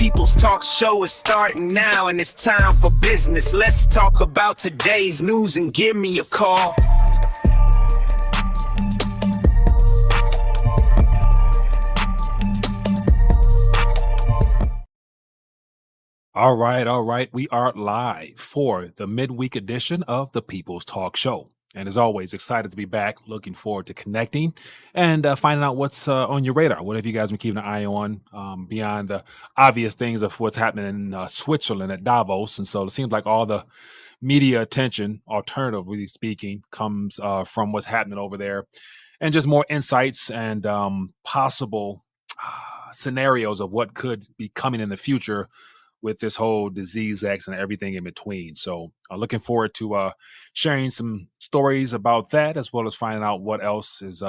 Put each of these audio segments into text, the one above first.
People's Talk Show is starting now, and it's time for business. Let's talk about today's news and give me a call. All right. We are live for the midweek edition of the People's Talk Show. And as always, excited to be back. Looking forward to connecting and finding out what's on your radar. What have you guys been keeping an eye on beyond the obvious things of what's happening in Switzerland at Davos? And so it seems like all the media attention, alternatively speaking, comes from what's happening over there, and just more insights and possible scenarios of what could be coming in the future with this whole disease X and everything in between. So looking forward to sharing some stories about that, as well as finding out what else is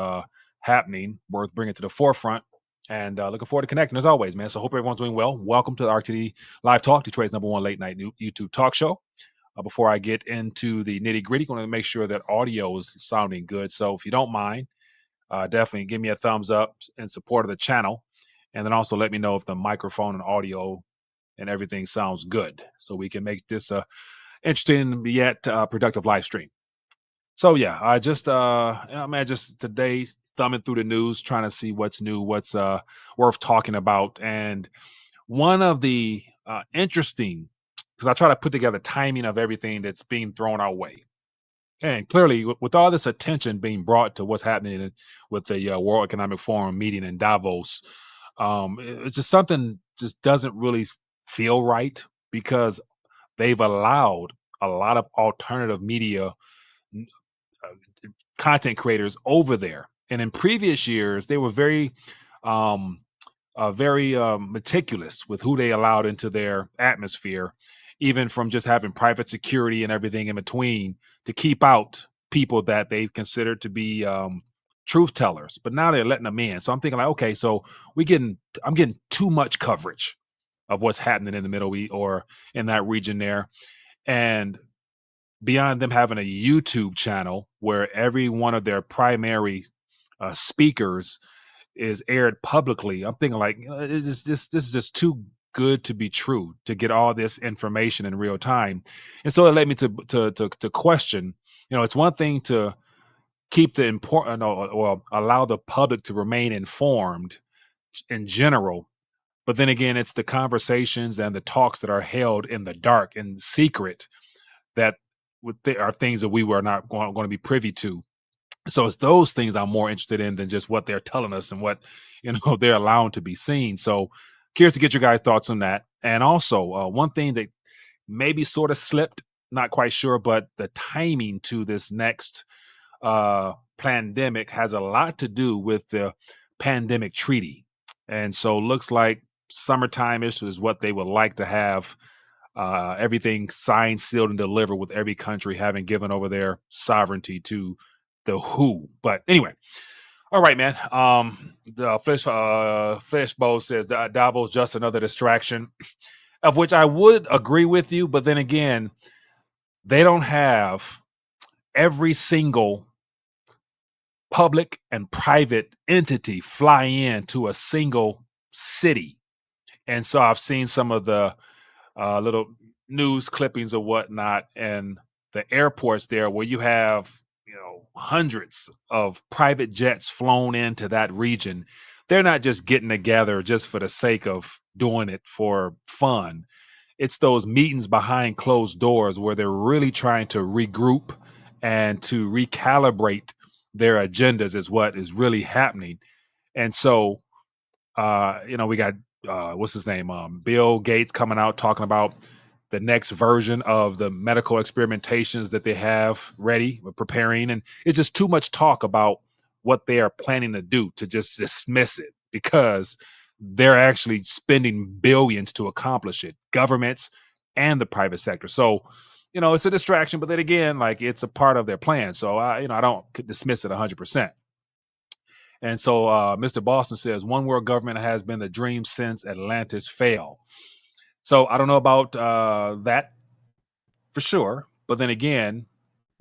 happening worth bringing to the forefront. And looking forward to connecting as always, man. So hope everyone's doing well. Welcome to the RTD Live Talk, Detroit's #1 late night YouTube talk show. Before I get into the nitty gritty, I want to make sure that audio is sounding good. So if you don't mind, definitely give me a thumbs up in support of the channel. And then also let me know if the microphone and audio and everything sounds good, so we can make this interesting yet productive live stream. So yeah, I just just today thumbing through the news, trying to see what's new, what's worth talking about. And one of the interesting, because I try to put together timing of everything that's being thrown our way. And clearly, with all this attention being brought to what's happening with the World Economic Forum meeting in Davos, it's just something just doesn't really feel right, because they've allowed a lot of alternative media content creators over there. And in previous years, they were very meticulous with who they allowed into their atmosphere, even from just having private security and everything in between to keep out people that they considered to be truth tellers. But now they're letting them in. So I'm thinking like, okay, so I'm getting too much coverage of what's happening in the Middle East or in that region there. And beyond them having a YouTube channel where every one of their primary speakers is aired publicly, I'm thinking like, this is just too good to be true to get all this information in real time. And so it led me to question, it's one thing to keep the important or allow the public to remain informed in general. But then again, it's the conversations and the talks that are held in the dark and secret that are things that we were not going to be privy to. So it's those things I'm more interested in than just what they're telling us and what they're allowing to be seen. So curious to get your guys' thoughts on that. And also one thing that maybe sort of slipped, not quite sure, but the timing to this next pandemic has a lot to do with the pandemic treaty. And so looks like summertime-ish is what they would like to have everything signed, sealed, and delivered, with every country having given over their sovereignty to the WHO. But anyway, all right, man. The Fishbowl says Davos just another distraction, of which I would agree with you. But then again, they don't have every single public and private entity fly in to a single city. And so I've seen some of the little news clippings or whatnot, and the airports there where you have, hundreds of private jets flown into that region. They're not just getting together just for the sake of doing it for fun. It's those meetings behind closed doors where they're really trying to regroup and to recalibrate their agendas is what is really happening. And so, we got what's his name? Bill Gates coming out talking about the next version of the medical experimentations that they have ready, preparing. And it's just too much talk about what they are planning to do to just dismiss it, because they're actually spending billions to accomplish it, governments and the private sector. So, it's a distraction, but then again, like, it's a part of their plan. So I don't dismiss it 100%. And so Mr. Boston says, one world government has been the dream since Atlantis fell. So I don't know about that for sure. But then again,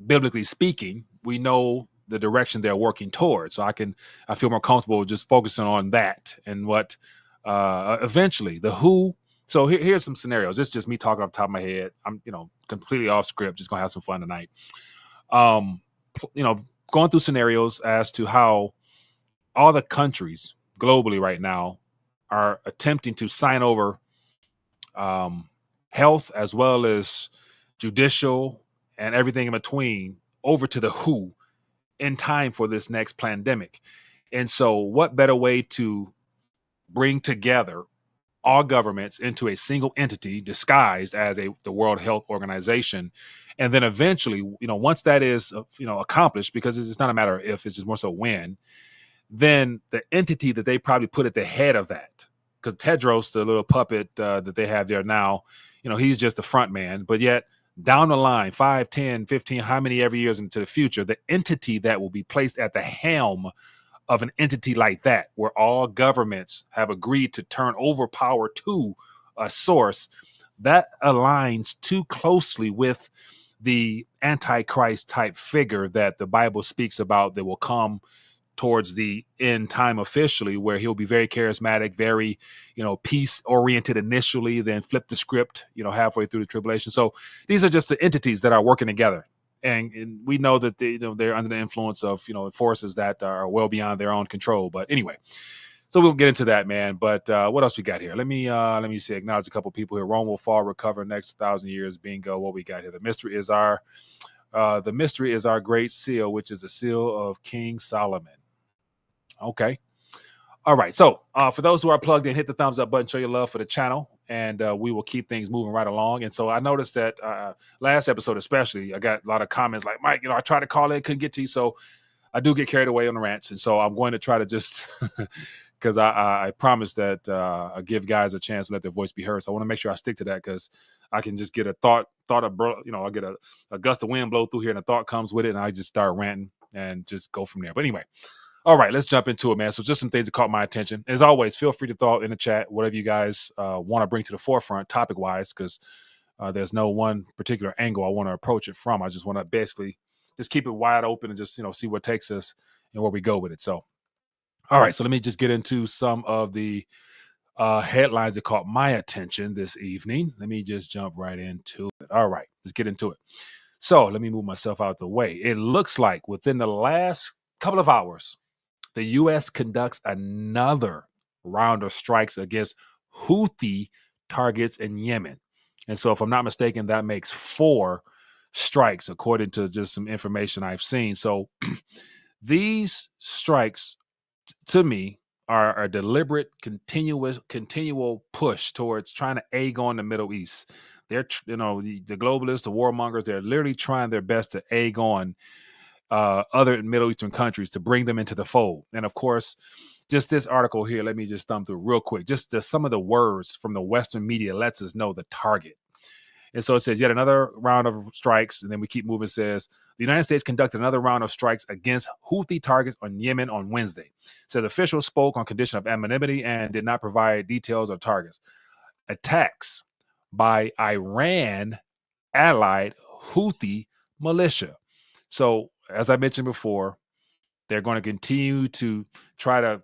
biblically speaking, we know the direction they're working towards. So I feel more comfortable just focusing on that and what eventually the WHO So here's some scenarios. This is just me talking off the top of my head. I'm, completely off script. Just gonna have some fun tonight. Um, going through scenarios as to how all the countries globally right now are attempting to sign over health as well as judicial and everything in between over to the WHO in time for this next pandemic. And so, what better way to bring together all governments into a single entity disguised as the World Health Organization, and then eventually, once that is accomplished, because it's not a matter of if, it's just more so when, then the entity that they probably put at the head of that, because Tedros, the little puppet that they have there now, he's just the front man, but yet down the line, 5, 10, 15, how many every years into the future, the entity that will be placed at the helm of an entity like that, where all governments have agreed to turn over power to a source, that aligns too closely with the Antichrist type figure that the Bible speaks about that will come towards the end time officially, where he'll be very charismatic, very, peace oriented initially, then flip the script, halfway through the tribulation. So these are just the entities that are working together. And we know that they're under the influence of, forces that are well beyond their own control. But anyway, so we'll get into that, man. But what else we got here? Let me see, acknowledge a couple people here. Rome will fall, recover next 1,000 years. Bingo. What we got here? The mystery is our great seal, which is the seal of King Solomon. Okay. All right. So for those who are plugged in, hit the thumbs up button, show your love for the channel, and we will keep things moving right along. And so I noticed that last episode, especially, I got a lot of comments like, Mike, I tried to call in, couldn't get to you. So I do get carried away on the rants. And so I'm going to try to just, because I promised that I give guys a chance to let their voice be heard. So I want to make sure I stick to that, because I can just get a thought of, I get a gust of wind blow through here and a thought comes with it, and I just start ranting and just go from there. But anyway. All right, let's jump into it, man. So just some things that caught my attention. As always, feel free to throw in the chat whatever you guys want to bring to the forefront topic-wise, because there's no one particular angle I want to approach it from. I just want to basically just keep it wide open and just, see what takes us and where we go with it. So, all right, so let me just get into some of the headlines that caught my attention this evening. Let me just jump right into it. All right, let's get into it. So let me move myself out the way. It looks like within the last couple of hours, the U.S. conducts another round of strikes against Houthi targets in Yemen. And so, if I'm not mistaken, that makes 4 strikes, according to just some information I've seen. So these strikes, to me, are a deliberate, continual push towards trying to egg on the Middle East. They're, the globalists, the warmongers, they're literally trying their best to egg on other Middle Eastern countries to bring them into the fold. And of course, just this article here, let me just thumb through real quick. Just some of the words from the Western media lets us know the target. And so it says yet another round of strikes. And then we keep moving. It says the United States conducted another round of strikes against Houthi targets on Yemen on Wednesday. It says officials spoke on condition of anonymity and did not provide details of targets. Attacks by Iran allied Houthi militia. So, as I mentioned before, they're going to continue to try to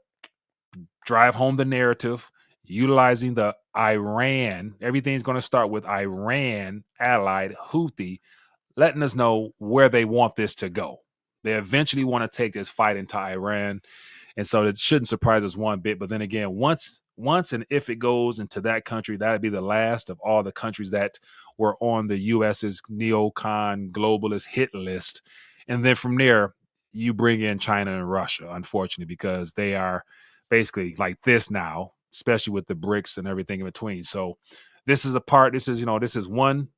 drive home the narrative, utilizing the Iran. Everything's going to start with Iran allied Houthi, letting us know where they want this to go. They eventually want to take this fight into Iran. And so it shouldn't surprise us one bit. But then again, once and if it goes into that country, that'd be the last of all the countries that were on the U.S.'s neocon globalist hit list. And then from there, you bring in China and Russia, unfortunately, because they are basically like this now, especially with the BRICS and everything in between. So this is one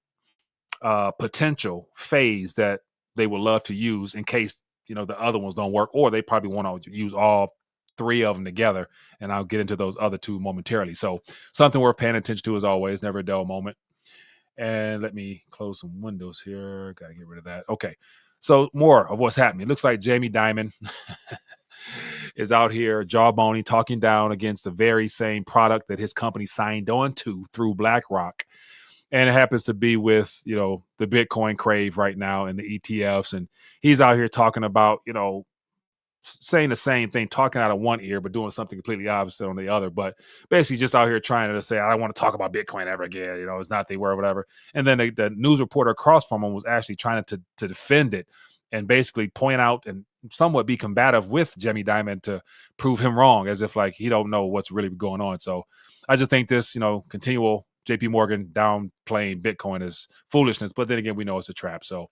potential phase that they would love to use in case, the other ones don't work, or they probably want to use all 3 of them together. And I'll get into those other 2 momentarily. So something worth paying attention to, as always, never a dull moment. And let me close some windows here. Got to get rid of that. Okay. So more of what's happening. It looks like Jamie Dimon is out here jawboning, talking down against the very same product that his company signed on to through BlackRock. And it happens to be with, the Bitcoin crave right now and the ETFs. And he's out here talking about, saying the same thing, talking out of one ear, but doing something completely opposite on the other. But basically just out here trying to say, I don't want to talk about Bitcoin ever again. It's not they were or whatever. And then the news reporter across from him was actually trying to defend it and basically point out and somewhat be combative with Jamie Dimon to prove him wrong, as if like he don't know what's really going on. So I just think this, continual JP Morgan downplaying Bitcoin is foolishness. But then again, we know it's a trap. So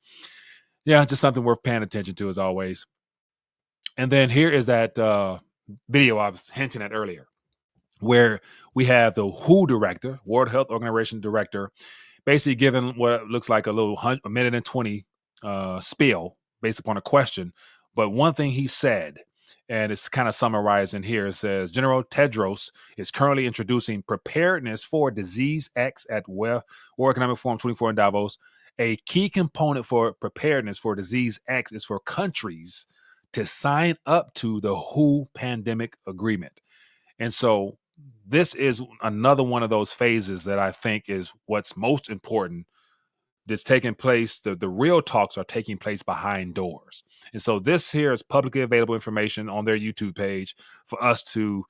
yeah, just something worth paying attention to as always. And then here is that video I was hinting at earlier, where we have the WHO director, World Health Organization director, basically giving what looks like a minute and 20 spiel based upon a question. But one thing he said, and it's kind of summarized in here, it says, General Tedros is currently introducing preparedness for disease X at World Economic Forum 24 in Davos. A key component for preparedness for disease X is for countries to sign up to the WHO pandemic agreement. And so this is another one of those phases that I think is what's most important that's taking place. The real talks are taking place behind doors. And so this here is publicly available information on their YouTube page for us to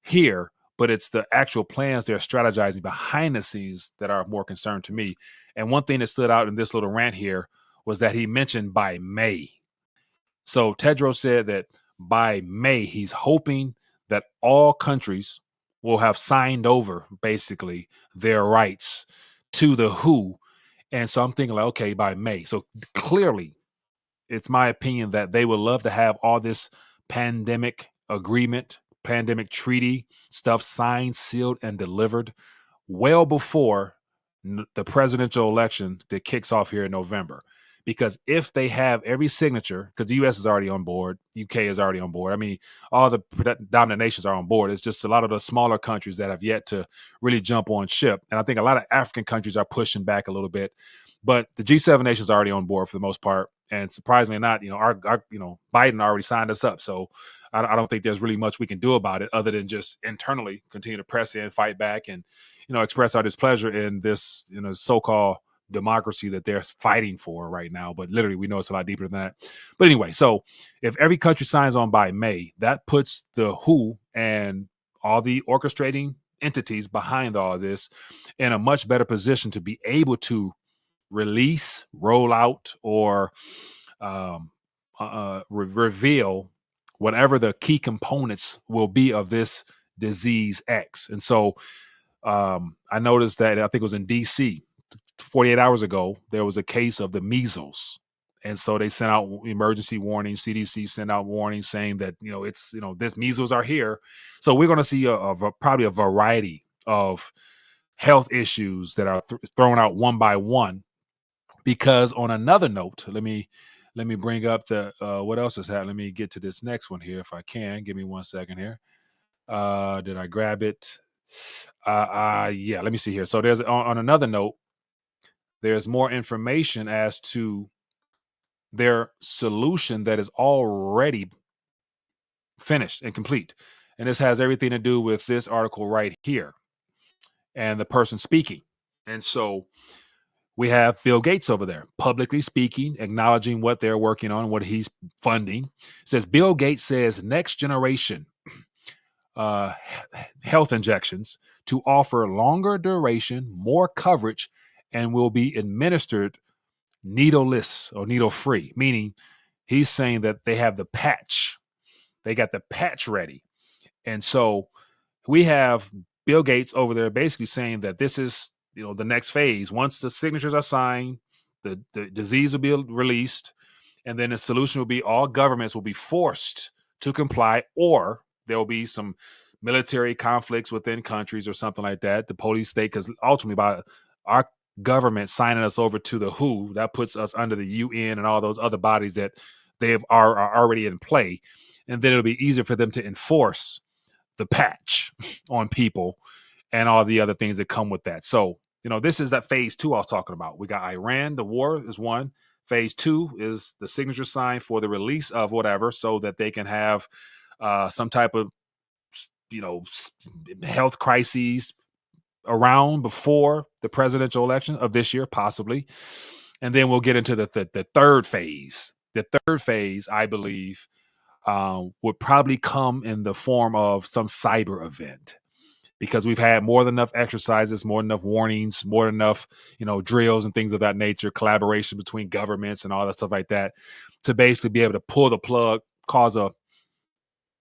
hear, but it's the actual plans they're strategizing behind the scenes that are more concerned to me. And one thing that stood out in this little rant here was that he mentioned by May. So Tedros said that by May, he's hoping that all countries will have signed over basically their rights to the WHO. And so I'm thinking like, okay, by May. So clearly it's my opinion that they would love to have all this pandemic agreement, pandemic treaty stuff signed, sealed, and delivered well before the presidential election that kicks off here in November. Because if they have every signature, because the U.S. is already on board, UK is already on board. I mean, all the dominant nations are on board. It's just a lot of the smaller countries that have yet to really jump on ship. And I think a lot of African countries are pushing back a little bit. But the G7 nations are already on board for the most part. And surprisingly not, our Biden already signed us up. So I don't think there's really much we can do about it other than just internally continue to press in, fight back, and, express our displeasure in this, so-called democracy that they're fighting for right now. But literally, we know it's a lot deeper than that. But anyway, so if every country signs on by May, that puts the WHO and all the orchestrating entities behind all of this in a much better position to be able to release, roll out, or reveal whatever the key components will be of this disease X. And so I noticed that I think it was in DC 48 hours ago, there was a case of the measles. And so they sent out emergency warnings. CDC sent out warnings saying that, this measles are here. So we're going to see probably a variety of health issues that are thrown out one by one. Because on another note, let me bring up the what else is happening. Let me get to this next one here if I can. Give me 1 second here. Did I grab it? Yeah, let me see here. So there's on another note, there's more information as to their solution that is already finished and complete. And this has everything to do with this article right here and the person speaking. And so we have Bill Gates over there publicly speaking, acknowledging what they're working on, what he's funding. It says Bill Gates says next generation health injections to offer longer duration, more coverage, and will be administered needleless or needle free, meaning he's saying that they have the patch. They got the patch ready. And so we have Bill Gates over there basically saying that this is, the next phase. Once the signatures are signed, the disease will be released, and then the solution will be all governments will be forced to comply, or there will be some military conflicts within countries or something like that. The police state, because ultimately by our government signing us over to the WHO, that puts us under the UN and all those other bodies that are already in play. And then it'll be easier for them to enforce the patch on people and all the other things that come with that. So, this is that phase 2 I was talking about. We got Iran, the war is one. Phase 2 is the signature sign for the release of whatever so that they can have some type of, health crises around before the presidential election of this year, possibly. And then we'll get into the third phase. The third phase, I believe, would probably come in the form of some cyber event, because we've had more than enough exercises, more than enough warnings, more than enough, drills and things of that nature, collaboration between governments and all that stuff like that, to basically be able to pull the plug, cause a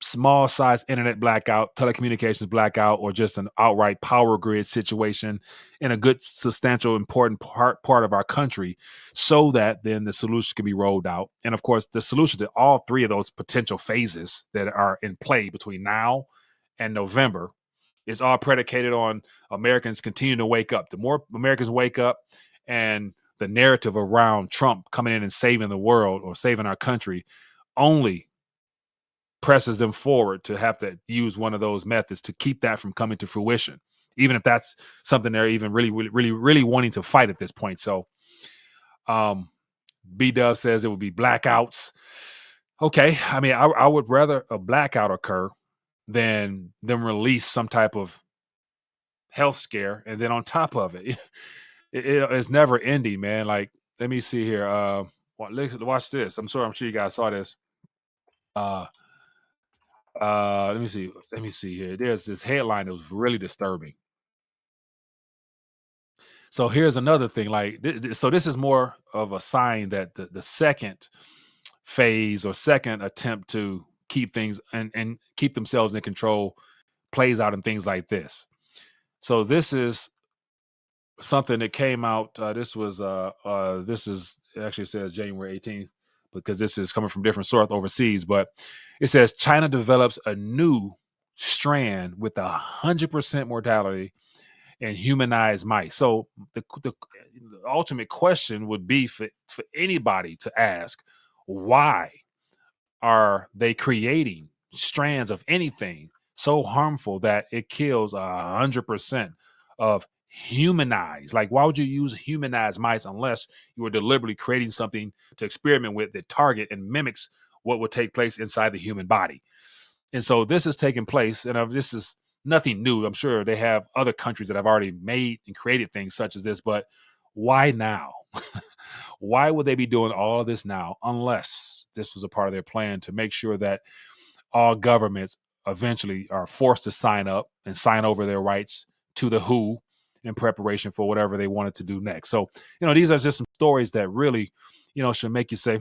small size internet blackout, telecommunications blackout, or just an outright power grid situation in a good, substantial, important part of our country, so that then the solution can be rolled out. And of course, the solution to all three of those potential phases that are in play between now and November is all predicated on Americans continuing to wake up. The more Americans wake up, and the narrative around Trump coming in and saving the world or saving our country only presses them forward to have to use one of those methods to keep that from coming to fruition, even if that's something they're even really wanting to fight at this point. So B-Dub says it would be blackouts. Okay, I mean, I would rather a blackout occur than them release some type of health scare, and then on top of it, it's never ending, man. Like, let me see here. Watch this. I'm sure you guys saw this. Let me see. Let me see here. There's this headline that was really disturbing. So here's another thing. Like, so this is more of a sign that the second phase or second attempt to keep things and keep themselves in control plays out in things like this. So this is something that came out. This is actually says January 18th, because this is coming from different source overseas, but it says China develops a new strand with 100% mortality and humanized mice. So the ultimate question would be for anybody to ask, why are they creating strands of anything so harmful that it kills 100% of humanized? Like, why would you use humanized mice unless you were deliberately creating something to experiment with that target and mimics what would take place inside the human body? And so this is taking place, and this is nothing new. I'm sure they have other countries that have already made and created things such as this, but why now? Why would they be doing all of this now, unless this was a part of their plan to make sure that all governments eventually are forced to sign up and sign over their rights to the WHO in preparation for whatever they wanted to do next? So, these are just some stories that really, should make you say,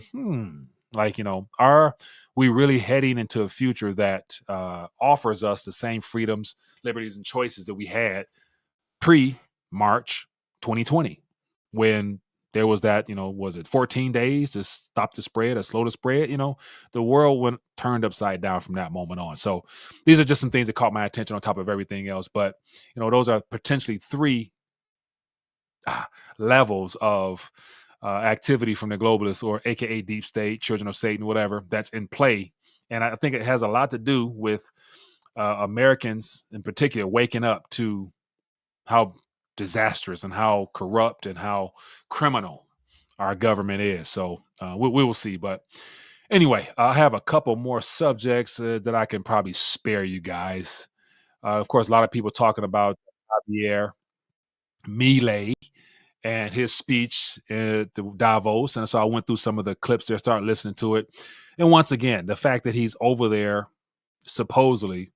like, are we really heading into a future that offers us the same freedoms, liberties, and choices that we had pre-March 2020, when there was that, was it 14 days to stop the spread or slow the spread? The world turned upside down from that moment on. So these are just some things that caught my attention on top of everything else. But, those are potentially three levels of activity from the globalists, or AKA deep state, children of Satan, whatever, that's in play. And I think it has a lot to do with Americans in particular waking up to how disastrous and how corrupt and how criminal our government is. So we will see. But anyway, I have a couple more subjects that I can probably spare you guys. Of course, a lot of people talking about Javier Milei and his speech at the Davos. And so I went through some of the clips there, started listening to it. And once again, the fact that he's over there supposedly,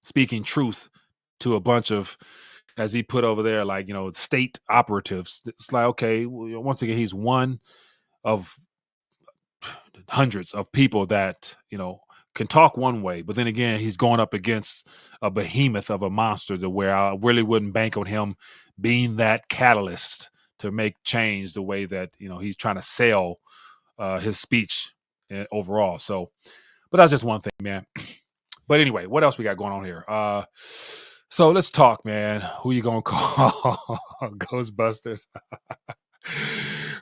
speaking truth to a bunch of, as he put over there, like, state operatives. It's like, okay, once again, he's one of hundreds of people that, can talk one way, but then again, he's going up against a behemoth of a monster, to where I really wouldn't bank on him being that catalyst to make change the way that, he's trying to sell his speech overall. So, but that's just one thing, man. But anyway, what else we got going on here? So let's talk, man. Who you gonna call? Ghostbusters.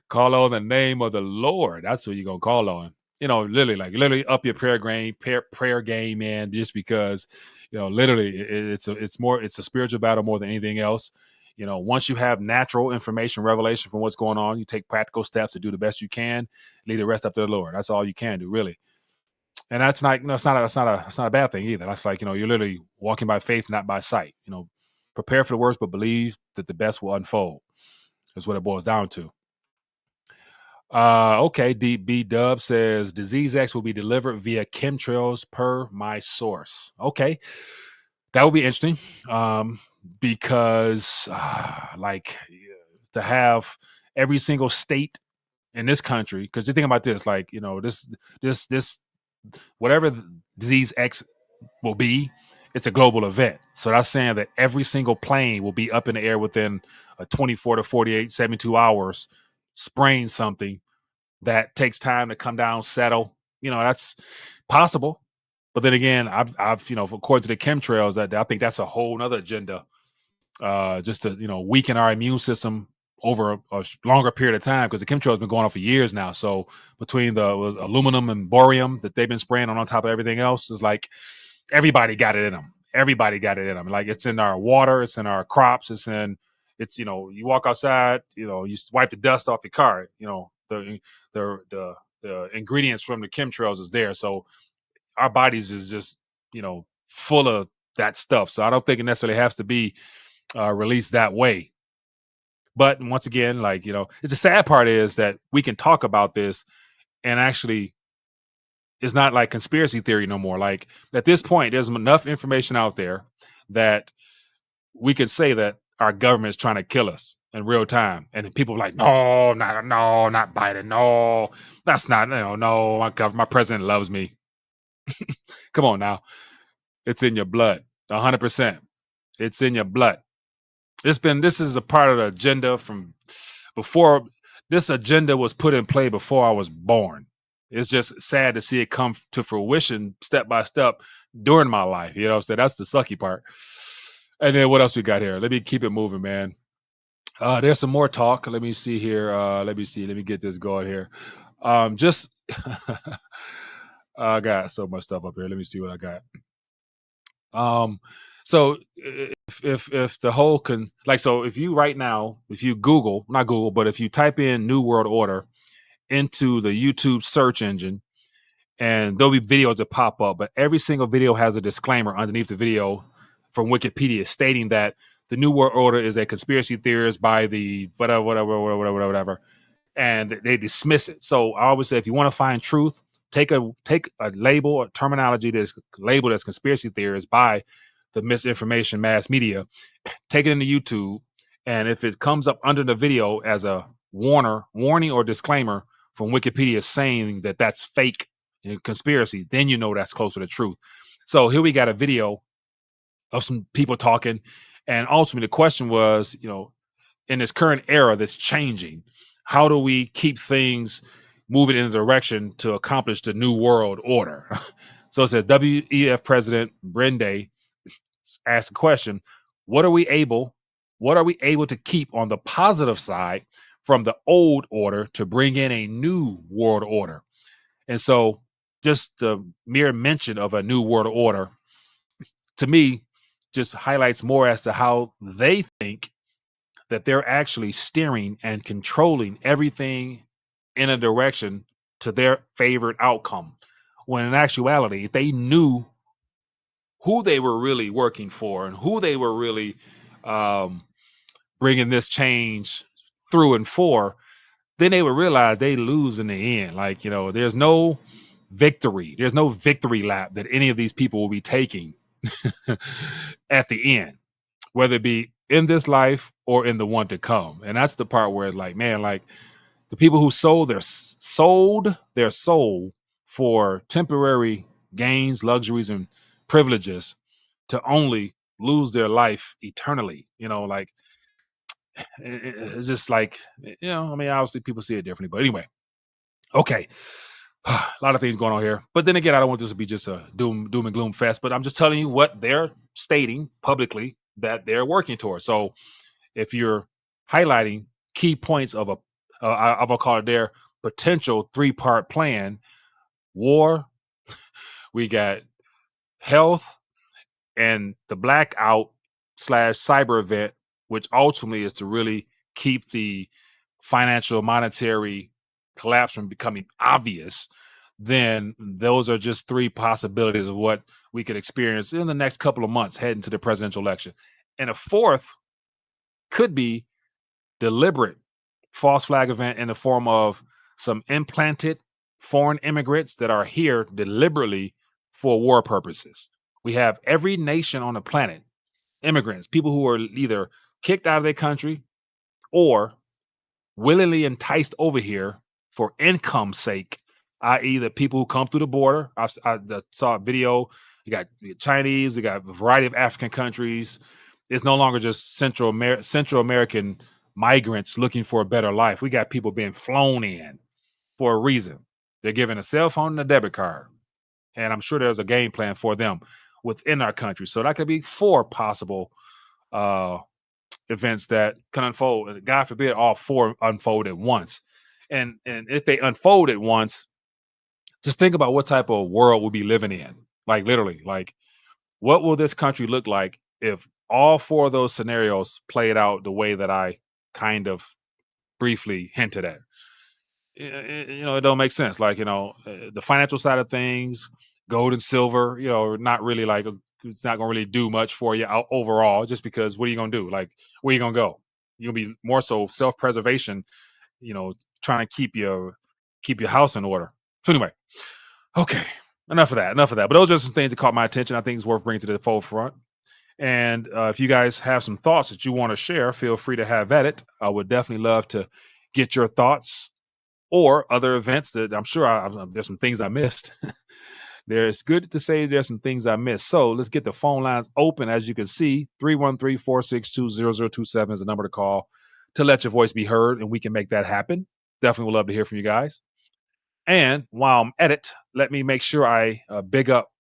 Call on the name of the Lord. That's who you're gonna call on. Literally up your prayer game, man. Just because, literally it's a spiritual battle more than anything else. Once you have natural information, revelation from what's going on, you take practical steps to do the best you can. Leave the rest up to the Lord. That's all you can do, really. And that's not, it's not a bad thing either. That's like, you're literally walking by faith, not by sight. Prepare for the worst, but believe that the best will unfold. Is what it boils down to. Okay. Deep B Dub says Disease X will be delivered via chemtrails per my source. Okay. That would be interesting. Because like to have every single state in this country, because you think about this, like, this whatever disease X will be, it's a global event. So that's saying that every single plane will be up in the air within 24 to 48, 72 hours, spraying something that takes time to come down, settle. That's possible. But then again, I've according to the chemtrails, that I think that's a whole nother agenda, just to weaken our immune system over a longer period of time, because the chemtrail has been going on for years now. So between the aluminum and borium that they've been spraying on top of everything else, is like everybody got it in them. Everybody got it in them. Like, it's in our water, it's in our crops, you walk outside, you wipe the dust off your car. The ingredients from the chemtrails is there. So our bodies is just full of that stuff. So I don't think it necessarily has to be released that way. But once again, like, it's the sad part is that we can talk about this, and actually it's not like conspiracy theory no more. Like, at this point, there's enough information out there that we could say that our government is trying to kill us in real time. And people are like, no, not Biden. No, that's not, no, my president loves me. Come on now. It's in your blood. 100%. It's in your blood. This is a part of the agenda from before. This agenda was put in play before I was born. It's just sad to see it come to fruition step by step during my life. You know what I'm saying? That's the sucky part. And then what else we got here? Let me keep it moving, man. There's some more talk. Let me see here. Let me get this going here. Just I got so much stuff up here. Let me see what I got. So if the whole if you right now, if you Google, not Google, but if you type in New World Order into the YouTube search engine, and there'll be videos that pop up, but every single video has a disclaimer underneath the video from Wikipedia stating that the New World Order is a conspiracy theorist by the whatever, and they dismiss it. So I always say, if you want to find truth, take a label or terminology that's labeled as conspiracy theorists by the misinformation mass media, take it into YouTube, and if it comes up under the video as a warning or disclaimer from Wikipedia saying that that's fake conspiracy, then that's closer to truth. So here we got a video of some people talking, and ultimately the question was, in this current era that's changing, how do we keep things moving in the direction to accomplish the New World Order? So it says WEF President Brende asked the question, what are we able to keep on the positive side from the old order to bring in a new world order? And so just the mere mention of a new world order, to me, just highlights more as to how they think that they're actually steering and controlling everything in a direction to their favorite outcome. When in actuality, if they knew who they were really working for and who they were really bringing this change through and for, then they would realize they lose in the end. Like, there's no victory. There's no victory lap that any of these people will be taking at the end, whether it be in this life or in the one to come. And that's the part where it's like, man, like the people who sold their soul for temporary gains, luxuries, and privileges to only lose their life eternally. Like, it's just like, obviously people see it differently, but anyway, okay. A lot of things going on here, but then again, I don't want this to be just a doom and gloom fest, but I'm just telling you what they're stating publicly that they're working towards. So if you're highlighting key points of I will call it their potential 3-part plan: war, we got health, and the blackout / cyber event, which ultimately is to really keep the financial monetary collapse from becoming obvious, then those are just 3 possibilities of what we could experience in the next couple of months heading to the presidential election. And a 4th could be deliberate false flag event in the form of some implanted foreign immigrants that are here deliberately for war purposes. We have every nation on the planet, immigrants, people who are either kicked out of their country or willingly enticed over here for income's sake, i.e., the people who come through the border. I saw a video. You got Chinese, we got a variety of African countries. It's no longer just Central American migrants looking for a better life. We got people being flown in for a reason. They're given a cell phone and a debit card. And I'm sure there's a game plan for them within our country. So that could be 4 possible events that can unfold. And God forbid all 4 unfold at once. And if they unfold at once, just think about what type of world we'll be living in. Like literally, like what will this country look like if all 4 of those scenarios played out the way that I kind of briefly hinted at? It don't make sense. Like, the financial side of things, gold and silver, not really like it's not going to really do much for you overall, just because what are you going to do? Like, where are you going to go? You'll be more so self-preservation, trying to keep your house in order. So anyway, okay, enough of that. But those are some things that caught my attention. I think it's worth bringing to the forefront. And if you guys have some thoughts that you want to share, feel free to have at it. I would definitely love to get your thoughts or other events that I'm sure there's some things I missed. It's good to say there's some things I missed. So let's get the phone lines open. As you can see, 313-462-0027 is the number to call to let your voice be heard, and we can make that happen. Definitely would love to hear from you guys. And while I'm at it, let me make sure I big up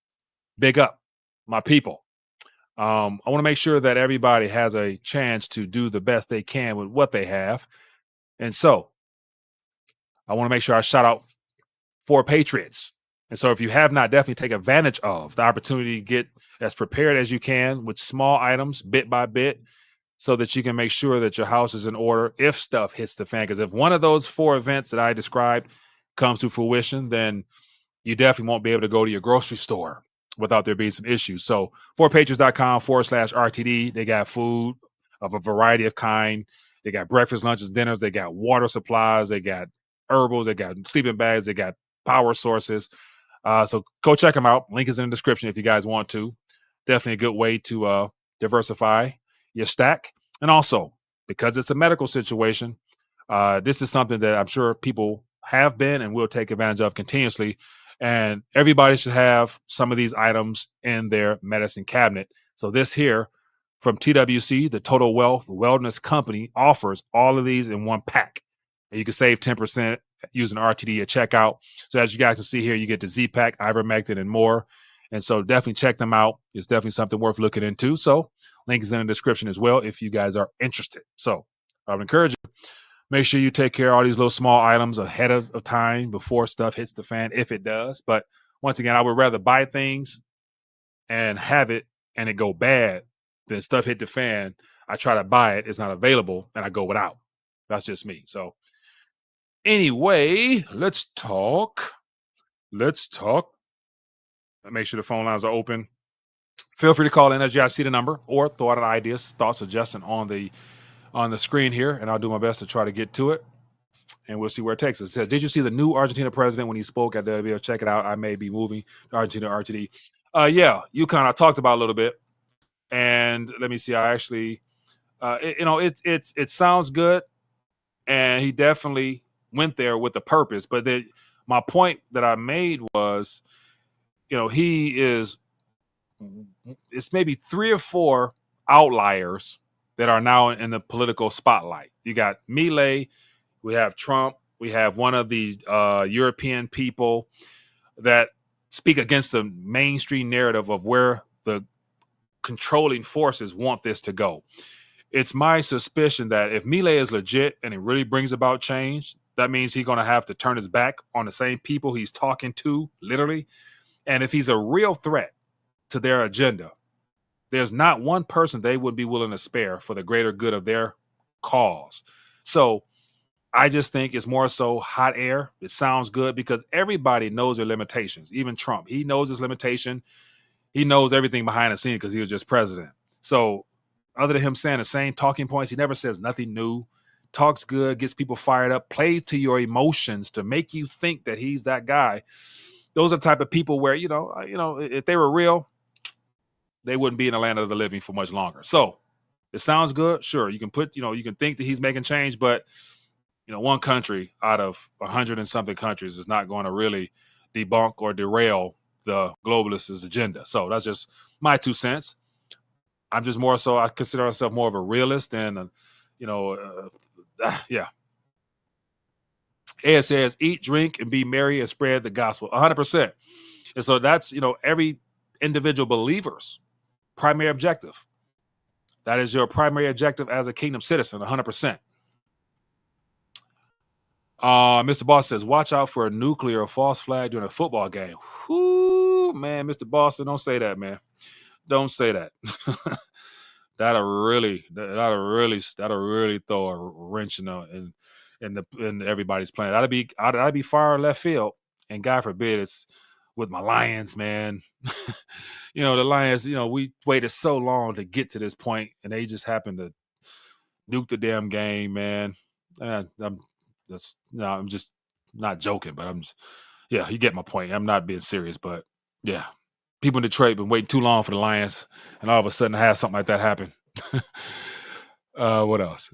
my people. I want to make sure that everybody has a chance to do the best they can with what they have. And so I want to make sure I shout out 4 Patriots. And so if you have not, definitely take advantage of the opportunity to get as prepared as you can with small items, bit by bit, so that you can make sure that your house is in order if stuff hits the fan. Because if one of those 4 events that I described comes to fruition, then you definitely won't be able to go to your grocery store without there being some issues. So 4patriots.com/RTD, they got food of a variety of kind. They got breakfast, lunches, dinners. They got water supplies. They got herbals. They got sleeping bags. They got power sources. So go check them out. Link is in the description if you guys want to. Definitely a good way to diversify your stack. And also, because it's a medical situation, this is something that I'm sure people have been and will take advantage of continuously. And everybody should have some of these items in their medicine cabinet. So this here from TWC, the Total Wealth Wellness Company, offers all of these in one pack. And you can save 10% using RTD at checkout. So as you guys can see here, you get the Z-Pack, ivermectin, and more. And so definitely check them out. It's definitely something worth looking into. So link is in the description as well if you guys are interested. So I would encourage you, make sure you take care of all these little small items ahead of time before stuff hits the fan, if it does. But once again, I would rather buy things and have it and it go bad than stuff hit the fan. I try to buy it, it's not available, and I go without. That's just me. So anyway, let's talk. Make sure the phone lines are open. Feel free to call in as you guys see the number, or throw out ideas, thoughts, suggestions on the screen here, and I'll do my best to try to get to it, and we'll see where it takes us. It says, did you see the new Argentina president when he spoke at the WBO? Check it out. I may be moving to Argentina RTD. Yeah, you kind of talked about a little bit, and let me see. I actually, it sounds good, and he definitely went there with a purpose. But my point that I made was, it's maybe 3 or 4 outliers that are now in the political spotlight. You got Milei, we have Trump, we have one of the European people that speak against the mainstream narrative of where the controlling forces want this to go. It's my suspicion that if Milei is legit and it really brings about change, that means he's going to have to turn his back on the same people he's talking to, literally. And if he's a real threat to their agenda, there's not one person they would be willing to spare for the greater good of their cause. So I just think it's more so hot air. It sounds good because everybody knows their limitations. Even Trump, he knows his limitation. He knows everything behind the scene because he was just president. So other than him saying the same talking points, he never says nothing new talks good, gets people fired up, plays to your emotions to make you think that he's that guy. Those are the type of people where, if they were real, they wouldn't be in the land of the living for much longer. So it sounds good. Sure, you can you can think that he's making change, but one country out of 100 and something countries is not going to really debunk or derail the globalist agenda. So that's just my 2 cents. I'm just more so, I consider myself more of a realist than, yeah. Ed says, eat, drink, and be merry and spread the gospel. 100%. And so that's, every individual believer's primary objective. That is your primary objective as a kingdom citizen, 100%. Mr. Boss says, watch out for a nuclear or false flag during a football game. Whoo, man, Mr. Boston, don't say that, man. Don't say that. that'll really throw a wrench in everybody's plan. That'd be far left field. And God forbid it's with my Lions, man. The Lions, we waited so long to get to this point, and they just happened to nuke the damn game, man. I'm just not joking, but you get my point. I'm not being serious, but yeah. People in Detroit been waiting too long for the Lions, and all of a sudden have something like that happen. What else?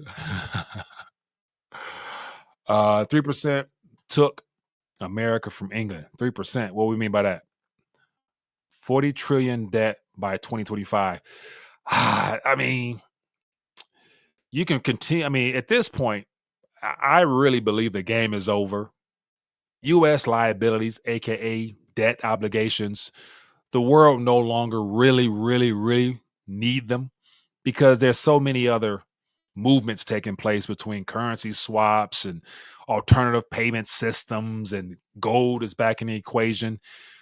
3% took America from England. 3%. What do we mean by that? 40 trillion debt by 2025. I mean, you can continue. I mean, at this point, I really believe the game is over. U.S. liabilities, aka debt obligations, the world no longer really, really, really need them because there's so many other movements taking place between currency swaps and alternative payment systems, and gold is back in the equation.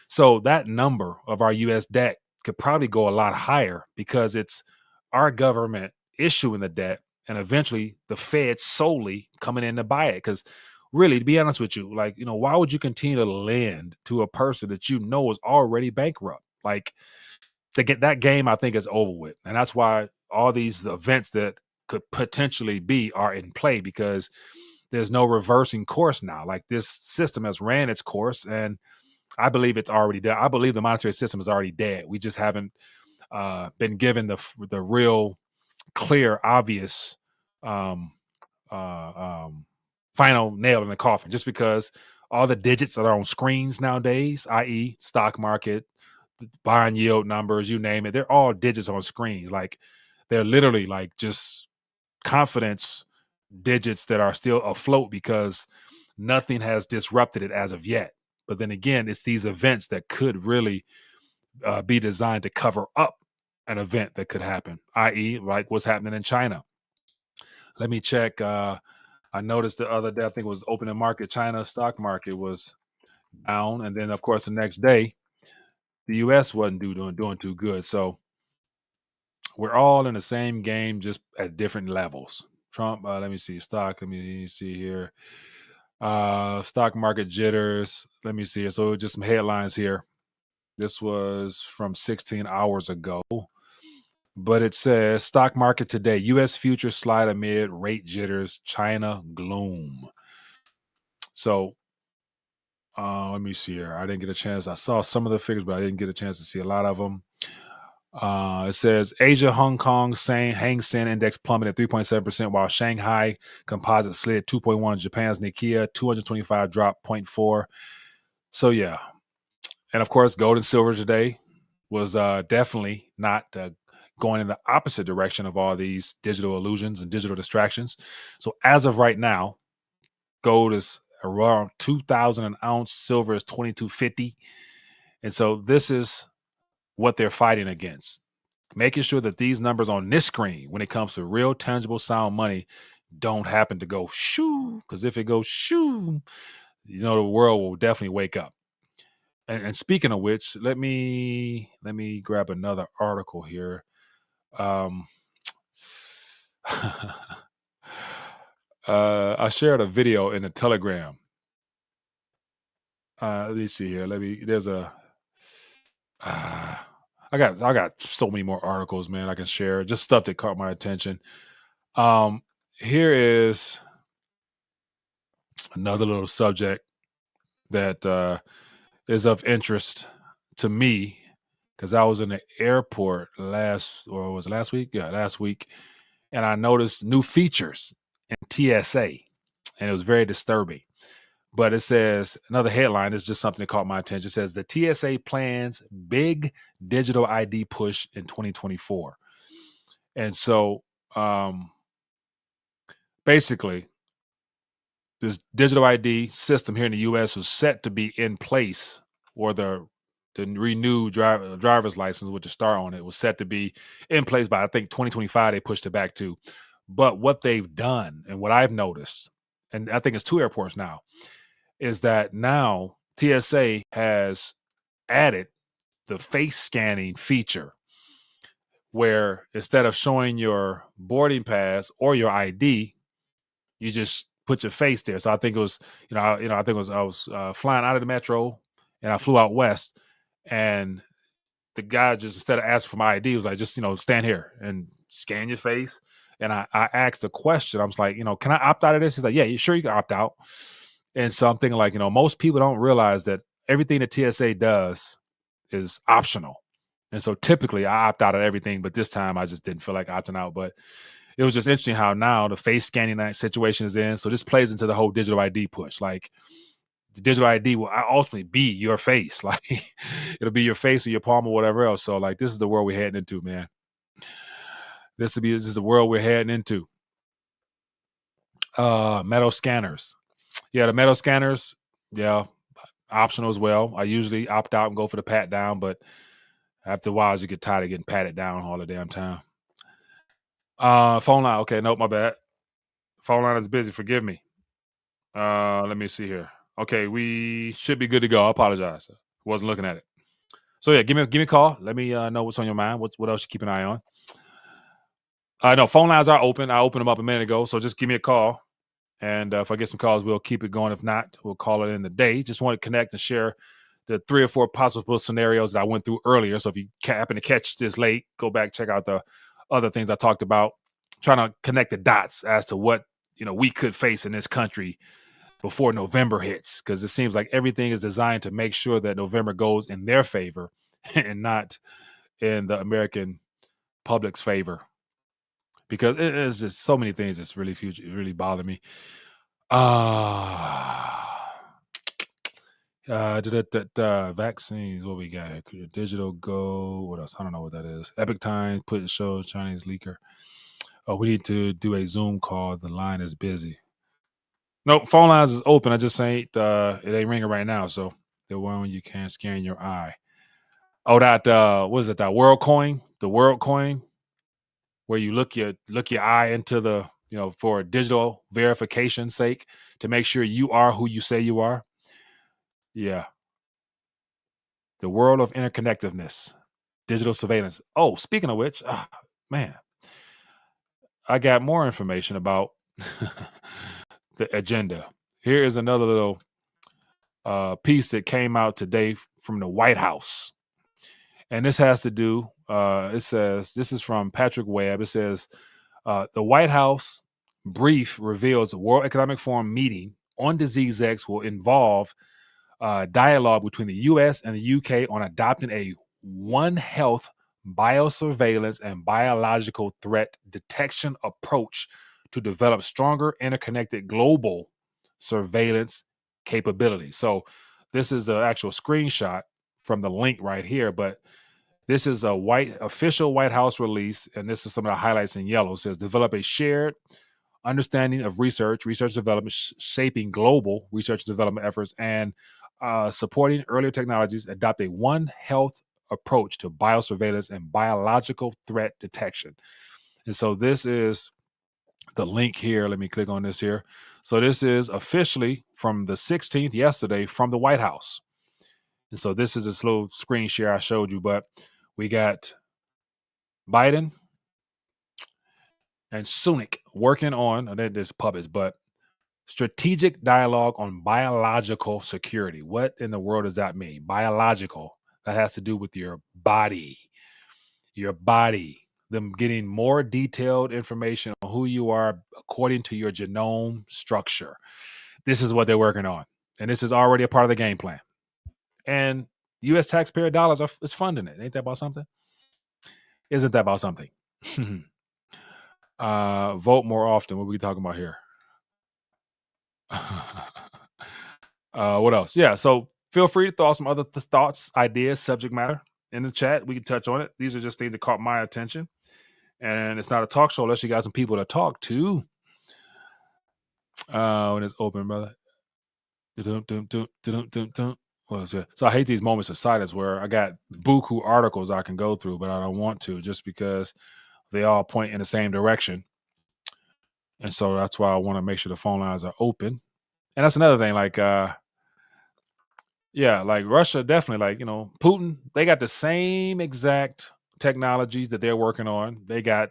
So that number of our U.S. debt could probably go a lot higher because it's our government issuing the debt and eventually the Fed solely coming in to buy it. Because really, to be honest with you, why would you continue to lend to a person that is already bankrupt? To get that game, I think is over with. And that's why all these events that could potentially be are in play, because there's no reversing course now. This system has ran its course, and I believe it's already done. I believe the monetary system is already dead. We just haven't been given the real clear, obvious final nail in the coffin, just because all the digits that are on screens nowadays, i.e. stock market, bond yield numbers, you name it, they're all digits on screens. They're literally just confidence digits that are still afloat because nothing has disrupted it as of yet. But then again, it's these events that could really be designed to cover up an event that could happen, i.e. what's happening in China. Let me check. I noticed the other day, I think it was opening market, China stock market was down. And then, of course, the next day, the U.S. wasn't doing too good. So we're all in the same game, just at different levels. Trump, let me see, stock. Let me see here. Stock market jitters. Let me see. So just some headlines here. This was from 16 hours ago. But it says stock market today, U.S. futures slide amid rate jitters, China gloom. So let me see here. I didn't get a chance. I saw some of the figures, but I didn't get a chance to see a lot of them. It says Asia, Hong Kong, Hang Seng Index plummeted 3.7%, while Shanghai Composite slid 2.1. Japan's Nikkei 225 dropped 0.4. So yeah, and of course, gold and silver today was definitely not going in the opposite direction of all these digital illusions and digital distractions. So as of right now, gold is around 2,000 an ounce, silver is 22.50, and so this is what they're fighting against, making sure that these numbers on this screen, when it comes to real tangible sound money, don't happen to go shoo, because if it goes shoo, the world will definitely wake up. And speaking of which, let me grab another article here. I shared a video in the Telegram. Let me see here. I got so many more articles, man, I can share. Just stuff that caught my attention. Here is Another little subject that is of interest to me, because I was in the airport last week? Yeah, last week. And I noticed new features in TSA, and it was very disturbing. But it says, another headline is just something that caught my attention. It says the TSA plans big digital ID push in 2024. And so basically, this digital ID system here in the U.S. was set to be in place, or the renewed driver's license with the star on it was set to be in place by, I think, 2025. They pushed it back to. But what they've done, and what I've noticed, and I think it's 2 airports now, is that now TSA has added the face scanning feature, where instead of showing your boarding pass or your ID, you just put your face there. So I think it was, I think it was, I was flying out of the metro, and I flew out west, and the guy just, instead of asking for my ID, was like, just, stand here and scan your face. And I asked a question. I was like, can I opt out of this? He's like, yeah, you sure you can opt out. And so I'm thinking, like, most people don't realize that everything that TSA does is optional. And so typically I opt out of everything, but this time I just didn't feel like opting out. But it was just interesting how now the face scanning that situation is in. So this plays into the whole digital ID push. Like, the digital ID will ultimately be your face. Like, it'll be your face or your palm or whatever else. So, like, this is the world we're heading into, man. This is the world we're heading into. Metal scanners. Yeah, the metal scanners, yeah, optional as well. I usually opt out and go for the pat down, but after a while, you get tired of getting patted down all the damn time. Phone line. Okay, nope, my bad. Phone line is busy. Forgive me. Let me see here. Okay, we should be good to go. I apologize. Wasn't looking at it. So yeah, give me a call. Let me know what's on your mind. What else you keep an eye on? No, phone lines are open. I opened them up a minute ago, so just give me a call. And if I get some calls, we'll keep it going. If not, we'll call it in the day. Just want to connect and share the 3 or 4 possible scenarios that I went through earlier. So if you happen to catch this late, go back, check out the other things I talked about, trying to connect the dots as to what we could face in this country before November hits, because it seems like everything is designed to make sure that November goes in their favor and not in the American public's favor, because it's just so many things that's really bother me. Vaccines, what we got here? Digital Go, what else? I don't know what that is. Epic Times, put show Chinese leaker. Oh, we need to do a Zoom call. The line is busy. Nope, phone lines is open. I just ain't it ain't ringing right now. So the one you can't scan your eye. Oh, that what is it? That world coin, the world coin, where you look your eye into the, for digital verification sake, to make sure you are who you say you are. Yeah. The world of interconnectedness, digital surveillance. Oh, speaking of which, man, I got more information about the agenda. Here is another little piece that came out today from the White House. And this has to do, it says, this is from Patrick Webb. It says, the White House brief reveals the World Economic Forum meeting on Disease X will involve dialogue between the U.S. and the U.K. on adopting a One Health biosurveillance and biological threat detection approach to develop stronger interconnected global surveillance capabilities. So this is the actual screenshot from the link right here, but this is a official White House release, and this is some of the highlights in yellow. It says, develop a shared understanding of research development, shaping global research and development efforts, and supporting earlier technologies, adopt a One Health approach to biosurveillance and biological threat detection. And so this is the link here. Let me click on this here. So this is officially from the 16th, yesterday, from the White House. And so this is this little screen share I showed you, but we got Biden and Sunak working on, there's puppets, but strategic dialogue on biological security. What in the world does that mean? Biological. That has to do with your body. Your body. Them getting more detailed information on who you are according to your genome structure. this is what they're working on, and this is already a part of the game plan. And U.S. taxpayer dollars is funding it. Ain't that about something? Isn't that about something? Vote more often. What are we talking about here? What else? Yeah. So feel free to throw some other thoughts, ideas, subject matter in the chat. We can touch on it. These are just things that caught my attention. And it's not a talk show unless you got some people to talk to. When it's open, brother. So I hate these moments of silence where I got buku articles I can go through, but I don't want to just because they all point in the same direction. And so that's why I want to make sure the phone lines are open. And that's another thing, like like Russia, definitely, like, Putin, they got the same exact technologies that they're working on. They got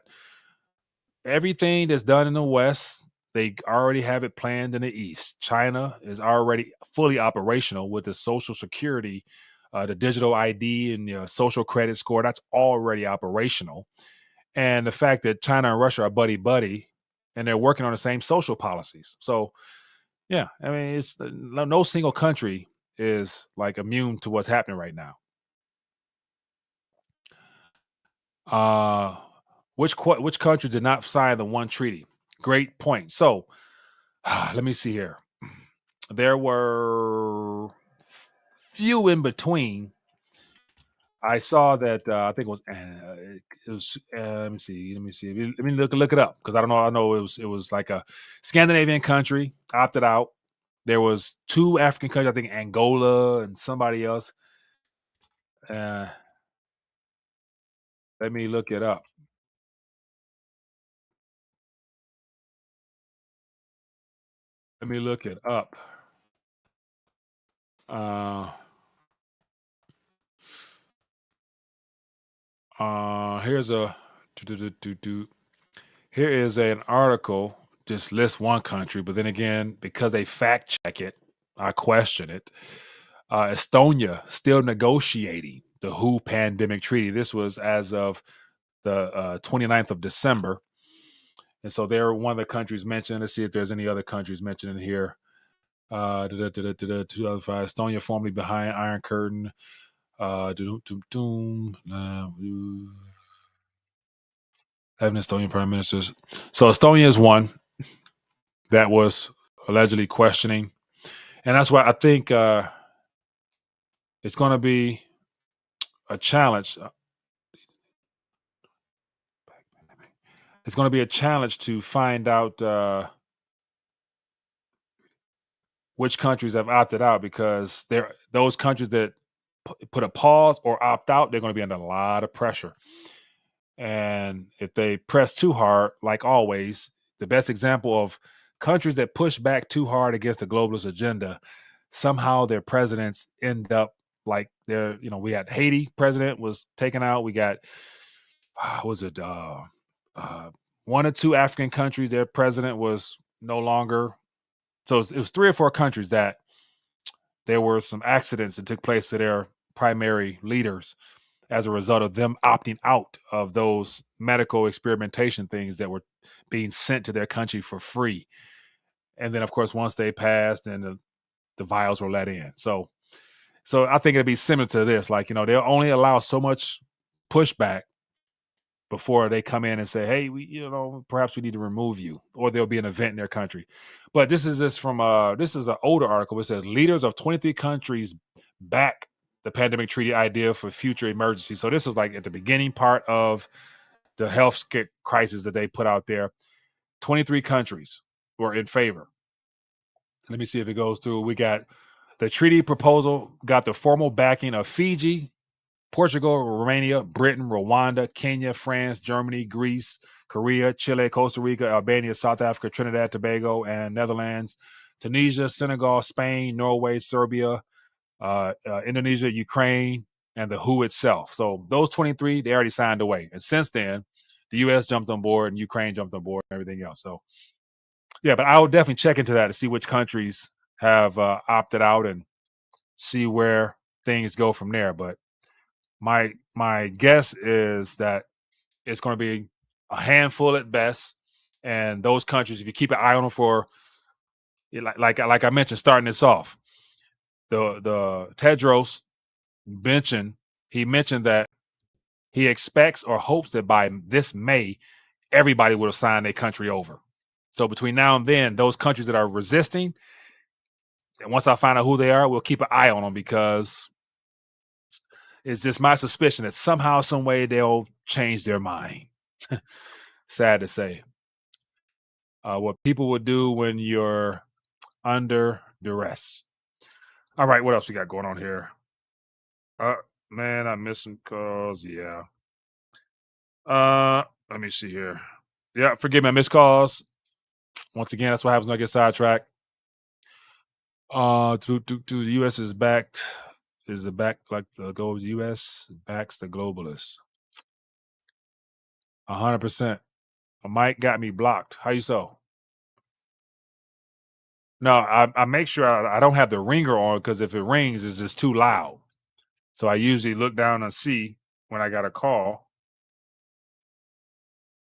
everything that's done in the West. They already have it planned in the East. China is already fully operational with the social security, the digital ID and the social credit score. That's already operational. And the fact that China and Russia are buddy and they're working on the same social policies. So, yeah, I mean, it's no single country is like immune to what's happening right now. Which country did not sign the one treaty? Great point. So, let me see here. There were few in between. I saw that I think it was. Let me see. Let me look it up because I don't know. I know it was like a Scandinavian country opted out. There was 2 African countries, I think Angola and somebody else. Let me look it up. Let me look it up. Here's a here is an article. Just lists one country, but then again, because they fact check it, I question it. Estonia still negotiating the WHO pandemic treaty. This was as of the 29th of December. And so they're one of the countries mentioned. Let's see if there's any other countries mentioned in here. 2005, Estonia formerly behind Iron Curtain. Having Estonian prime ministers. So Estonia is one that was allegedly questioning. And that's why I think it's going to be a challenge. It's going to be a challenge to find out which countries have opted out, because those countries that put a pause or opt out, they're going to be under a lot of pressure. And if they press too hard, like always, the best example of countries that push back too hard against the globalist agenda, somehow their presidents end up like we had Haiti president was taken out. We got, was it one or two African countries, their president was no longer. So it was 3 or 4 countries that there were some accidents that took place to their primary leaders as a result of them opting out of those medical experimentation things that were being sent to their country for free. And then, of course, once they passed, and the vials were let in. So I think it'd be similar to this. Like, they'll only allow so much pushback before they come in and say, hey, perhaps we need to remove you, or there'll be an event in their country. But this is this is an older article. It says leaders of 23 countries back the pandemic treaty idea for future emergencies. So this is like at the beginning part of the health crisis that they put out there. 23 countries were in favor. Let me see if it goes through. We got the treaty proposal, got the formal backing of Fiji, Portugal, Romania, Britain, Rwanda, Kenya, France, Germany, Greece, Korea, Chile, Costa Rica, Albania, South Africa, Trinidad, Tobago, and Netherlands, Tunisia, Senegal, Spain, Norway, Serbia, Indonesia, Ukraine, and the WHO itself. So those 23, they already signed away. And since then, the U.S. jumped on board and Ukraine jumped on board and everything else. So, yeah, but I would definitely check into that to see which countries have opted out and see where things go from there. But my guess is that it's going to be a handful at best, and those countries, if you keep an eye on them for like I mentioned, starting this off, the Tedros mentioned that he expects or hopes that by this May, everybody will have signed their country over. So between now and then, those countries that are resisting, and once I find out who they are, we'll keep an eye on them, because it's just my suspicion that somehow, some way, they'll change their mind. Sad to say. What people would do when you're under duress. All right, what else we got going on here? Man, I missed some calls. Yeah. Let me see here. Yeah, forgive me, I missed calls. Once again, that's what happens when I get sidetracked. The U.S. is backed. Is it back like the U.S. backs the globalists? 100%. Mike got me blocked. How you so? No, I make sure I don't have the ringer on, because if it rings, it's just too loud. So I usually look down and see when I got a call.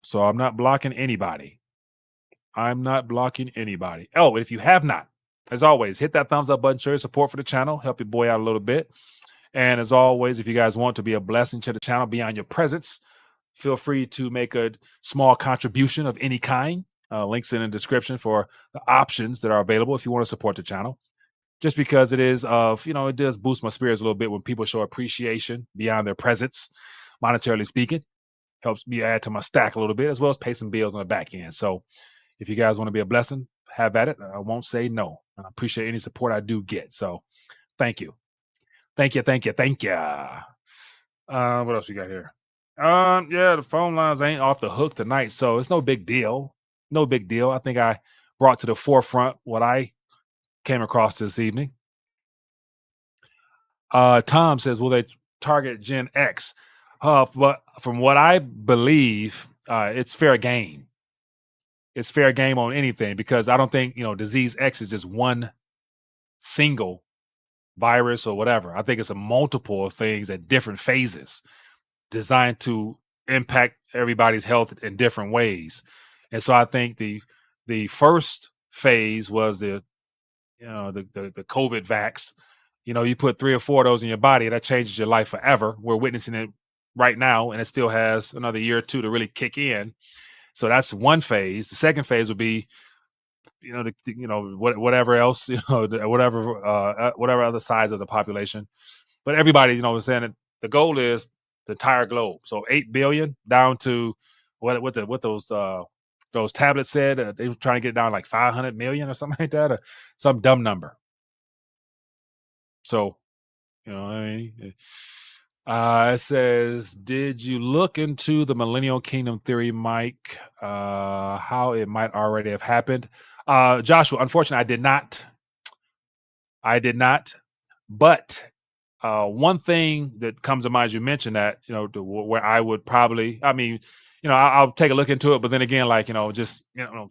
So I'm not blocking anybody. I'm not blocking anybody. Oh, if you have not, as always, hit that thumbs up button, show your support for the channel, help your boy out a little bit. And as always, if you guys want to be a blessing to the channel beyond your presence, feel free to make a small contribution of any kind. Links in the description for the options that are available if you want to support the channel. Just because it is it does boost my spirits a little bit when people show appreciation beyond their presence, monetarily speaking. Helps me add to my stack a little bit, as well as pay some bills on the back end. So if you guys want to be a blessing, have at it. I won't say no. I appreciate any support I do get. So thank you. Thank you. What else we got here? Yeah, the phone lines ain't off the hook tonight, so it's no big deal. No big deal. I think I brought to the forefront what I came across this evening. Tom says, will they target Gen X? But from what I believe, it's fair game. It's fair game on anything, because I don't think, disease X is just one single virus or whatever. I think it's a multiple of things at different phases designed to impact everybody's health in different ways. And so I think the first phase was the COVID vax. You put 3 or 4 of those in your body, that changes your life forever. We're witnessing it right now, and it still has another year or two to really kick in. So that's one phase. The second phase would be, whatever else, whatever other sides of the population. But everybody, was saying that the goal is the entire globe. So 8 billion down to what those tablets said. They were trying to get down like 500 million or something like that, or some dumb number. So, it says, did you look into the millennial kingdom theory, Mike? How it might already have happened? Joshua, unfortunately, I did not. But one thing that comes to mind, as you mentioned that, where I would probably, I'll take a look into it. But then again,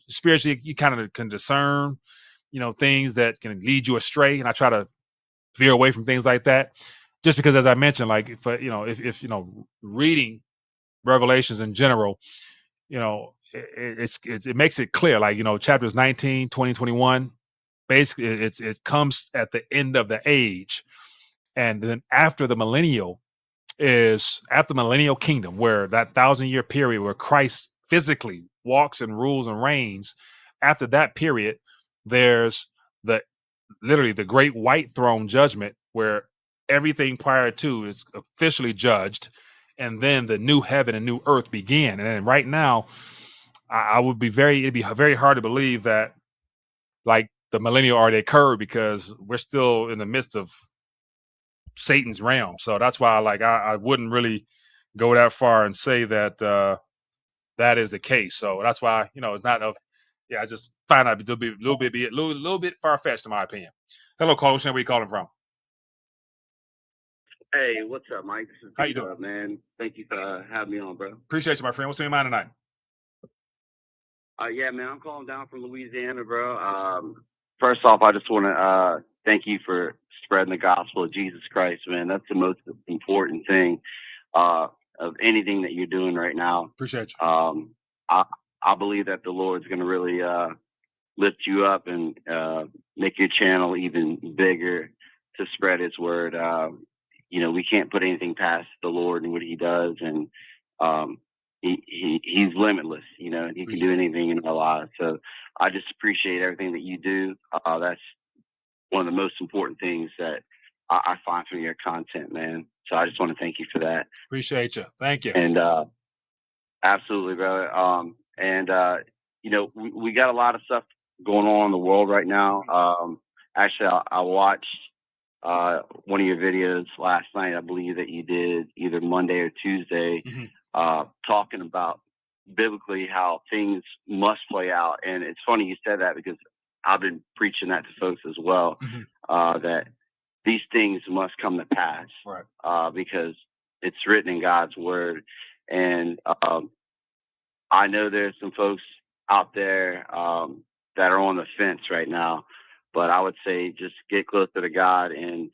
spiritually, you kind of can discern, things that can lead you astray. And I try to veer away from things like that, just because, as I mentioned, like if reading Revelations in general, it makes it clear, like, chapters 19, 20, 21, basically it comes at the end of the age. And then after the millennial kingdom, where that 1,000-year period where Christ physically walks and rules and reigns. After that period, there's literally the great white throne judgment, where everything prior to is officially judged, and then the new heaven and new earth begin. And then right now, it'd be very hard to believe that like the millennial already occurred, because we're still in the midst of Satan's realm. So that's why I wouldn't really go that far and say that that is the case. So that's why, it's not I just find out a little bit far-fetched in my opinion. Hello, caller. Where you calling from? Hey, what's up, Mike? This is How you doing, man? Thank you for having me on, bro. Appreciate you, my friend. What's in your mind tonight? Yeah, man, I'm calling down from Louisiana, bro. First off, I just want to thank you for spreading the gospel of Jesus Christ, man. That's the most important thing of anything that you're doing right now. Appreciate you. I believe that the Lord's going to really lift you up and make your channel even bigger to spread his word. We can't put anything past the Lord and what he does. And he's limitless, and he can do anything in our lives. So I just appreciate everything that you do. That's one of the most important things that I find from your content, man. So I just want to thank you for that. Appreciate you. Thank you. And absolutely, brother. We got a lot of stuff going on in the world right now. Actually, I watched one of your videos last night. I believe that you did either Monday or Tuesday, talking about biblically how things must play out. And it's funny you said that, because I've been preaching that to folks as well, that these things must come to pass, right? Because it's written in God's word. And I know there's some folks out there that are on the fence right now, but I would say just get closer to God, and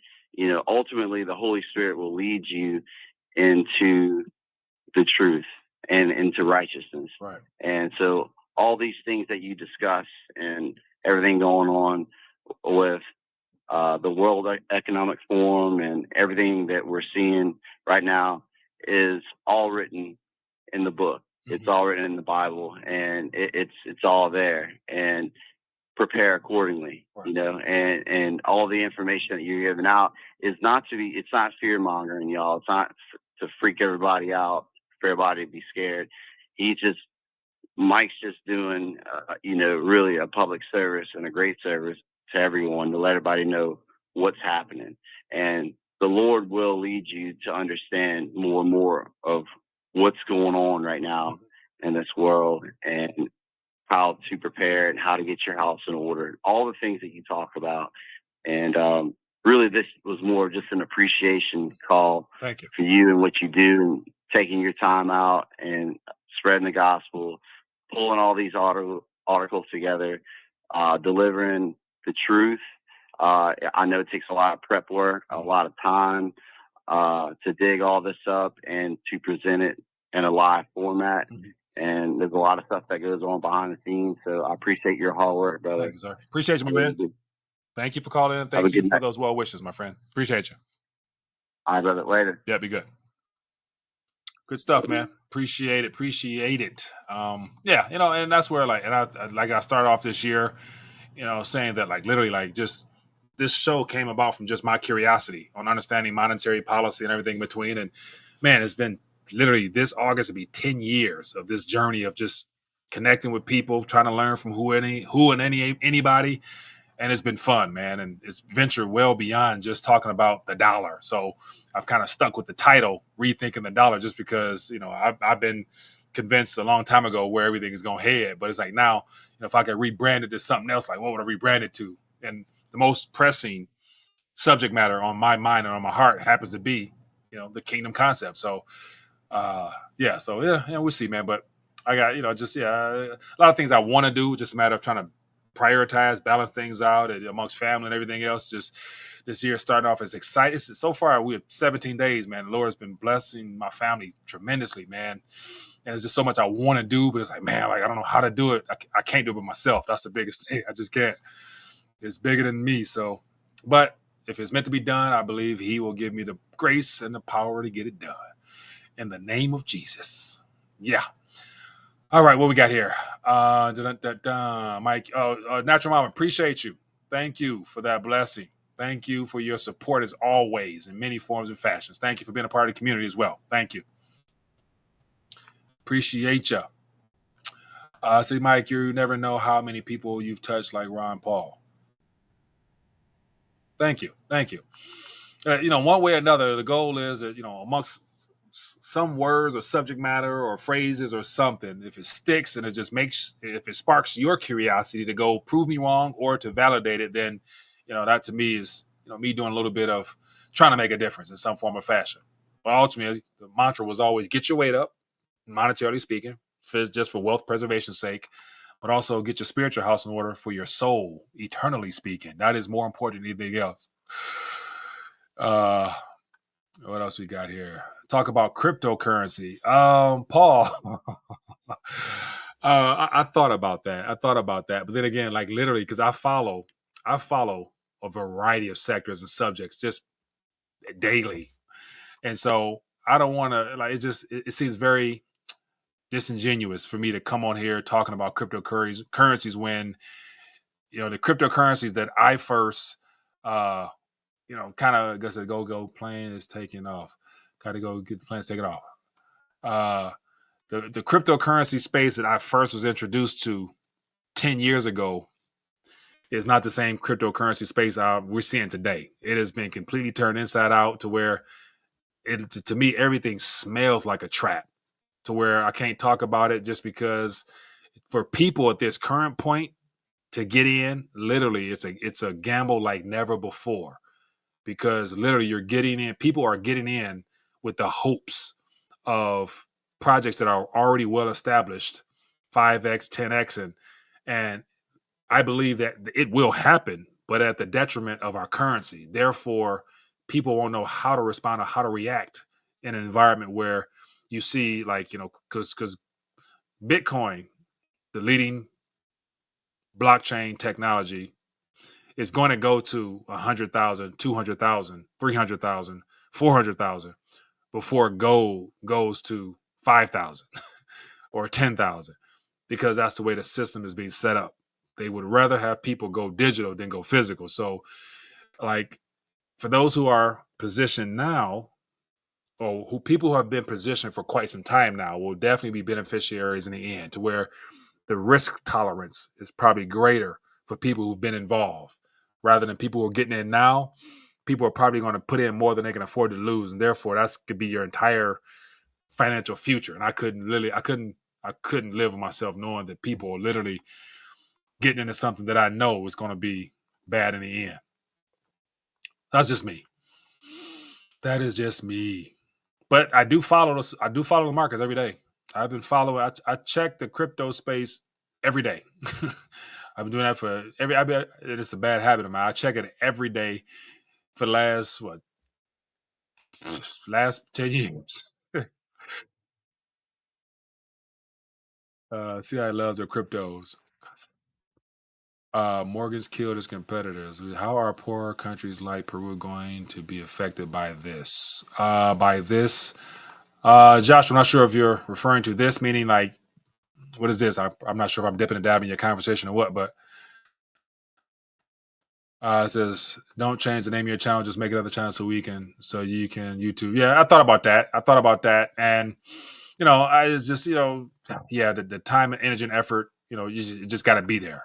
ultimately the Holy Spirit will lead you into the truth and into righteousness. Right. And so all these things that you discuss and everything going on with the World Economic Forum and everything that we're seeing right now is all written in the book. It's all written in the Bible, and it's all there. And prepare accordingly, and all the information that you're giving out is it's not fear mongering, y'all. It's not to freak everybody out, for everybody to be scared. Mike's just doing, really a public service and a great service to everyone, to let everybody know what's happening. And the Lord will lead you to understand more and more of what's going on right now in this world, and how to prepare and how to get your house in order, all the things that you talk about. And really, this was more just an appreciation call Thank you. for you and what you do, and taking your time out and spreading the gospel, pulling all these articles together, delivering the truth. I know it takes a lot of prep work, a lot of time to dig all this up and to present it in a live format. And there's a lot of stuff that goes on behind the scenes. So I appreciate your hard work, brother. Thank you, sir. Appreciate you, my man. Thank you for calling in. Thank you for those well wishes, my friend. Appreciate you. All right, brother. Later. Yeah, be good. Good stuff, man. Appreciate it. Yeah, and that's where I started off this year, saying that literally just this show came about from just my curiosity on understanding monetary policy and everything in between. And man, it's been literally this August will be 10 years of this journey of just connecting with people, trying to learn from anybody. And it's been fun, man. And it's ventured well beyond just talking about the dollar. So I've kind of stuck with the title, Rethinking the Dollar, just because, I've been convinced a long time ago where everything is going to head. But it's like now, if I could rebrand it to something else, what would I rebrand it to? And the most pressing subject matter on my mind and on my heart happens to be, the kingdom concept. So, we'll see, man. But I got, a lot of things I want to do. Just a matter of trying to prioritize, balance things out amongst family and everything else. Just this year starting off as excited. So far, we have 17 days, man. The Lord has been blessing my family tremendously, man. And there's just so much I want to do, but it's like, man, I don't know how to do it. I can't do it by myself. That's the biggest thing. I just can't. It's bigger than me. So, but if it's meant to be done, I believe he will give me the grace and the power to get it done. In the name of Jesus. Yeah. All right, what we got here? Mike, Natural Mama, appreciate you. Thank you for that blessing. Thank you for your support as always in many forms and fashions. Thank you for being a part of the community as well. Thank you. Appreciate you. See, Mike, you never know how many people you've touched like Ron Paul. Thank you. One way or another, the goal is that, amongst some words or subject matter or phrases or something, if it sticks and if it sparks your curiosity to go prove me wrong or to validate it, then, that to me is, me doing a little bit of trying to make a difference in some form or fashion. But ultimately, the mantra was always get your weight up, monetarily speaking, just for wealth preservation's sake, but also get your spiritual house in order for your soul, eternally speaking. That is more important than anything else. What else we got here? Talk about cryptocurrency. Paul, I thought about that. But then again, like literally, because I follow a variety of sectors and subjects just daily, and so I don't want to like. It seems very disingenuous for me to come on here talking about currencies when the cryptocurrencies that I first uh kind of guess the go plane is taking off. Gotta go get the planes taken off. Uh the cryptocurrency space that I first was introduced to 10 years ago is not the same cryptocurrency space we're seeing today. It has been completely turned inside out to where to me everything smells like a trap, to where I can't talk about it just because for people at this current point to get in, literally it's a gamble like never before, because literally you're getting in, people are getting in with the hopes of projects that are already well established, 5x, 10x, and I believe that it will happen, but at the detriment of our currency. Therefore, people won't know how to respond or how to react in an environment where you see, like, because Bitcoin, the leading blockchain technology, is going to go to 100,000, 200,000, 300,000, 400,000 before gold goes to 5,000 or 10,000, because that's the way the system is being set up. They would rather have people go digital than go physical. So, like, for those who are positioned now, or who people who have been positioned for quite some time now, will definitely be beneficiaries in the end, to where the risk tolerance is probably greater for people who've been involved rather than people who are getting in now. People are probably going to put in more than they can afford to lose, and therefore that's could be your entire financial future. And I couldn't live with myself knowing that people are literally getting into something that I know is going to be bad in the end. That's just me. That is just me. But I do follow this. I do follow the markets every day. I've been following. I check the crypto space every day. I've been doing that for it's a bad habit of mine. I check it every day for the last 10 years. See, I love their cryptos. Morgan's killed his competitors. How are poor countries like Peru going to be affected by this? Josh, I'm not sure if you're referring to this, meaning like, what is this? I'm not sure if I'm dipping and dabbing in your conversation or what, but it says, don't change the name of your channel, just make another channel so you can YouTube. Yeah, I thought about that. And, I was just, yeah, the time and energy and effort, you just got to be there.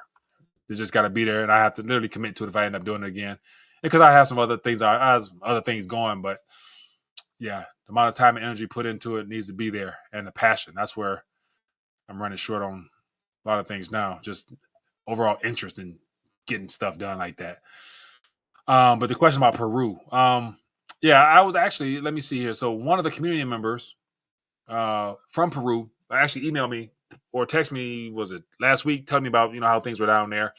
You just got to be there. And I have to literally commit to it if I end up doing it again. Because I have some other things, going, but yeah, the amount of time and energy put into it needs to be there, and the passion. That's where I'm running short on a lot of things now. Just overall interest in getting stuff done like that. But the question about Peru, yeah, I was actually, let me see here. So one of the community members from Peru actually emailed me or text me, was it last week, telling me about how things were down there,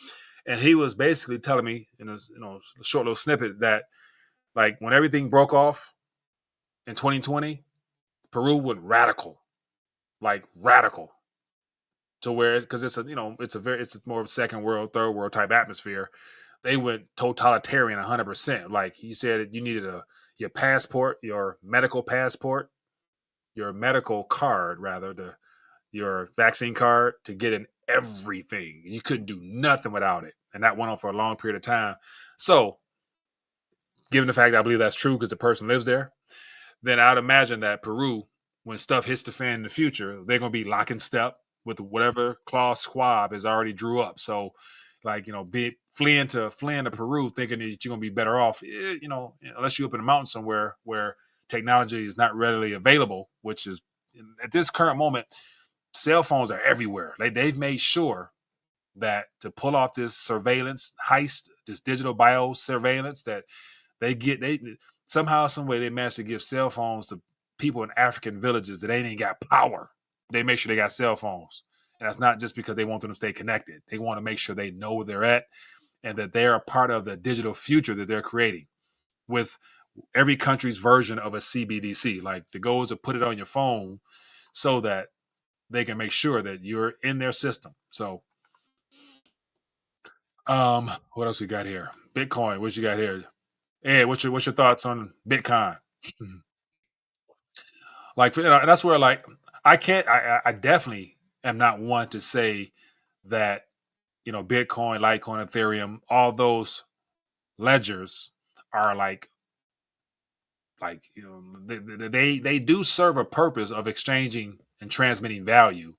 and he was basically telling me in a short little snippet that, like, when everything broke off in 2020, Peru went radical, like radical, to where, because it's more of a second world, third world type atmosphere. They went totalitarian 100%. Like, he said, you needed your passport, your medical passport, your medical card, rather, your vaccine card, to get in everything. You couldn't do nothing without it. And that went on for a long period of time. So, given the fact that I believe that's true because the person lives there, then I'd imagine that Peru, when stuff hits the fan in the future, they're going to be lock in step with whatever Klaus Schwab has already drew up. So, like, fleeing to Peru thinking that you're going to be better off, unless you're up in the mountains somewhere where technology is not readily available, which is, at this current moment, cell phones are everywhere. Like, they've made sure that to pull off this surveillance heist, this digital bio surveillance, that they somehow, some way, they managed to give cell phones to people in African villages that ain't even got power. They make sure they got cell phones. And that's not just because they want them to stay connected. They want to make sure they know where they're at and that they're a part of the digital future that they're creating, with every country's version of a CBDC. Like, the goal is to put it on your phone so that they can make sure that you're in their system. So, what else we got here? Bitcoin. What you got here? Ed, what's your thoughts on Bitcoin? Like, that's where like I can't. I definitely am not one to say that Bitcoin, Litecoin, Ethereum, all those ledgers are like they do serve a purpose of exchanging and transmitting value.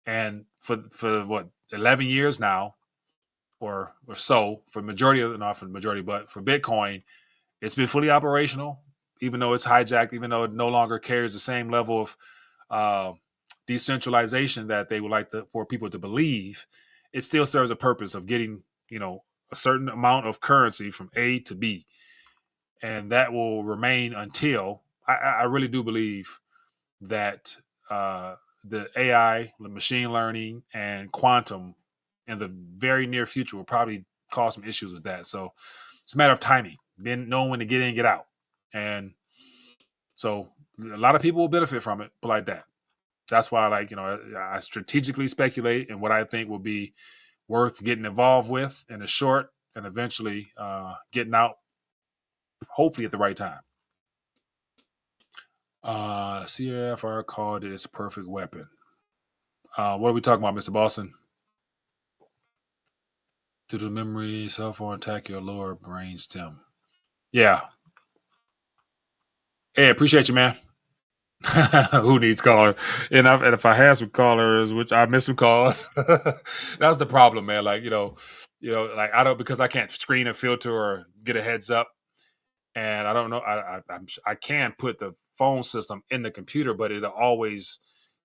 And for what 11 years now, or so, for majority of not for the majority, but for Bitcoin, it's been fully operational, even though it's hijacked, even though it no longer carries the same level of uh, decentralization that they would like for people to believe. It still serves a purpose of getting a certain amount of currency from A to B, and that will remain until I really do believe that the AI, the machine learning, and quantum in the very near future will probably cause some issues with that. So it's a matter of timing, then knowing when to get in, get out, and so a lot of people will benefit from it, but like that. That's why, I strategically speculate in what I think will be worth getting involved with in the short, and eventually getting out, hopefully at the right time. CFR called it its perfect weapon. What are we talking about, Mr. Boston? To the memory, cell phone attack your lower brain stem. Yeah. Hey, appreciate you, man. Who needs caller? And if I had some callers, which I missed some calls, that's the problem, man. Like like I don't, because I can't screen and filter or get a heads up, and I don't know. I can put the phone system in the computer, but it'll always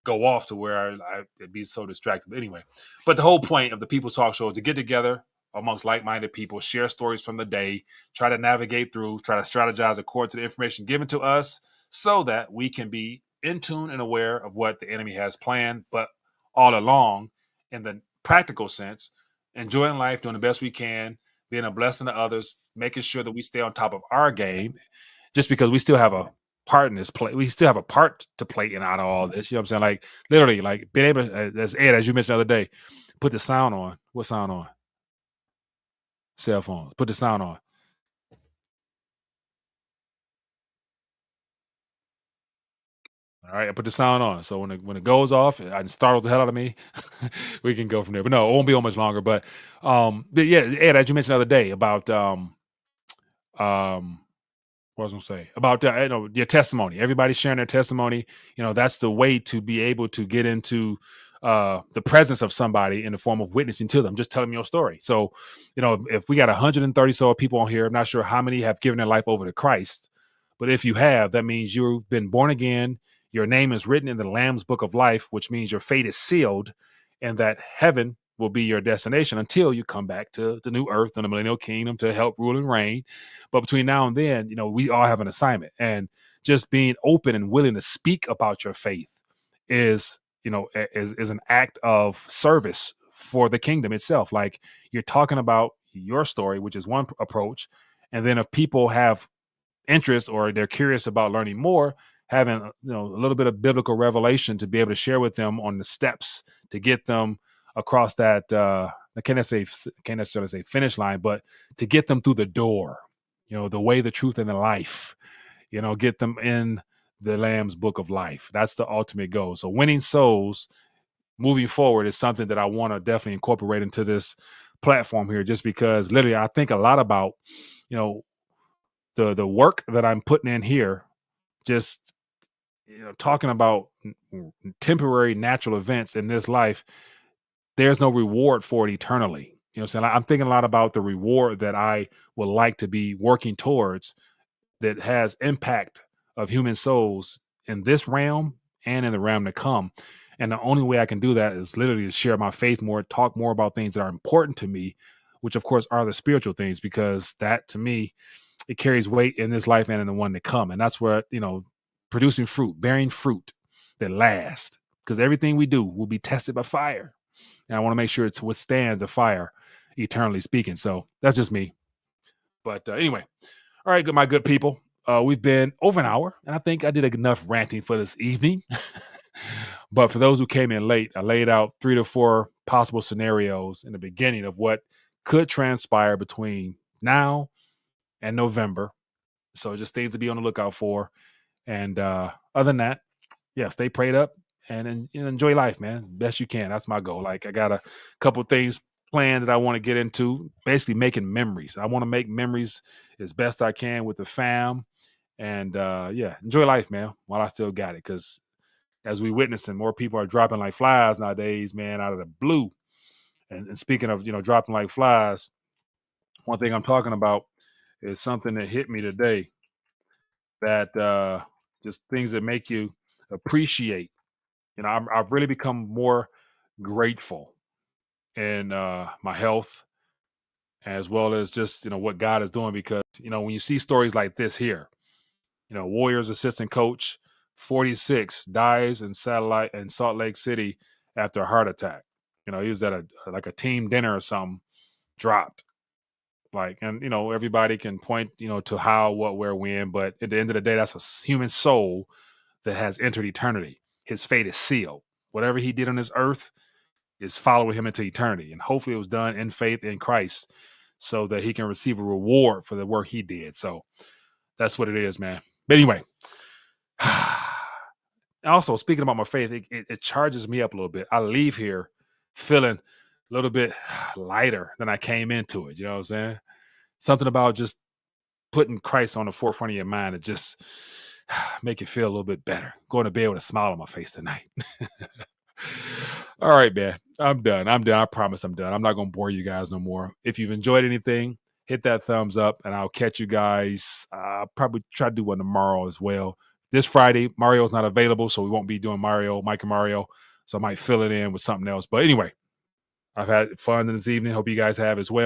go off to where it'd be so distracted. But anyway, but the whole point of the People's Talk Show is to get together amongst like-minded people, share stories from the day, try to navigate through, try to strategize according to the information given to us, so that we can be in tune and aware of what the enemy has planned, but all along, in the practical sense, enjoying life, doing the best we can, being a blessing to others, making sure that we stay on top of our game, just because we still have a part in this play. We still have a part to play in out of all this. You know what I'm saying? Like literally, like being able to, as Ed, as you mentioned the other day, put the sound on. What sound on? Cell phones. Put the sound on. All right, I put the sound on. So when it goes off, it startles the hell out of me. We can go from there. But no, it won't be on much longer. But yeah, Ed, as you mentioned the other day about what was I gonna say about your testimony. Everybody's sharing their testimony. That's the way to be able to get into the presence of somebody in the form of witnessing to them, just telling them your story. So, if we got 130 so people on here, I'm not sure how many have given their life over to Christ, but if you have, that means you've been born again. Your name is written in the Lamb's Book of Life, which means your fate is sealed, and that heaven will be your destination until you come back to the new earth and the millennial kingdom to help rule and reign. But between now and then, we all have an assignment, and just being open and willing to speak about your faith is an act of service for the kingdom itself. Like, you're talking about your story, which is one approach, and then if people have interest or they're curious about learning more, having a little bit of biblical revelation to be able to share with them on the steps to get them across that I can't necessarily say finish line, but to get them through the door, the way, the truth, and the life, get them in the Lamb's Book of Life. That's the ultimate goal. So winning souls moving forward is something that I want to definitely incorporate into this platform here, just because literally I think a lot about, the work that I'm putting in here, just, talking about temporary natural events in this life. There's no reward for it eternally. So I'm thinking a lot about the reward that I would like to be working towards, that has impact of human souls in this realm and in the realm to come. And the only way I can do that is literally to share my faith more, talk more about things that are important to me, which of course are the spiritual things, because that to me, it carries weight in this life and in the one to come. And that's where, producing fruit, bearing fruit that lasts, because everything we do will be tested by fire. And I want to make sure it withstands the fire, eternally speaking. So that's just me. But anyway, all right, my good people. We've been over an hour, and I think I did enough ranting for this evening. But for those who came in late, I laid out 3 to 4 possible scenarios in the beginning of what could transpire between now and November. So just things to be on the lookout for. And other than that, yeah, stay prayed up and enjoy life, man. Best you can. That's my goal. Like I got a couple things planned that I want to get into, basically making memories. I want to make memories as best I can with the fam. And yeah, enjoy life, man, while I still got it. Because as we witnessing, more people are dropping like flies nowadays, man, out of the blue. And speaking of, dropping like flies, one thing I'm talking about is something that hit me today that just things that make you appreciate. I've really become more grateful in my health as well as just, what God is doing because, when you see stories like this here, Warriors assistant coach 46 dies in Salt Lake City after a heart attack. He was at a team dinner or something, dropped. And everybody can point, to how, what, where, when, but at the end of the day, that's a human soul that has entered eternity. His fate is sealed. Whatever he did on this earth is following him into eternity. And hopefully it was done in faith in Christ so that he can receive a reward for the work he did. So that's what it is, man. But anyway, also speaking about my faith, it charges me up a little bit. I leave here feeling a little bit lighter than I came into it. You know what I'm saying? Something about just putting Christ on the forefront of your mind, it just make you feel a little bit better. Going to bed with a smile on my face tonight. All right, man. I'm done. I promise I'm done. I'm not going to bore you guys no more. If you've enjoyed anything, hit that thumbs up and I'll catch you guys. I'll probably try to do one tomorrow as well. This Friday, Mario's not available, so we won't be doing Mike and Mario. So I might fill it in with something else. But anyway, I've had fun this evening. Hope you guys have as well.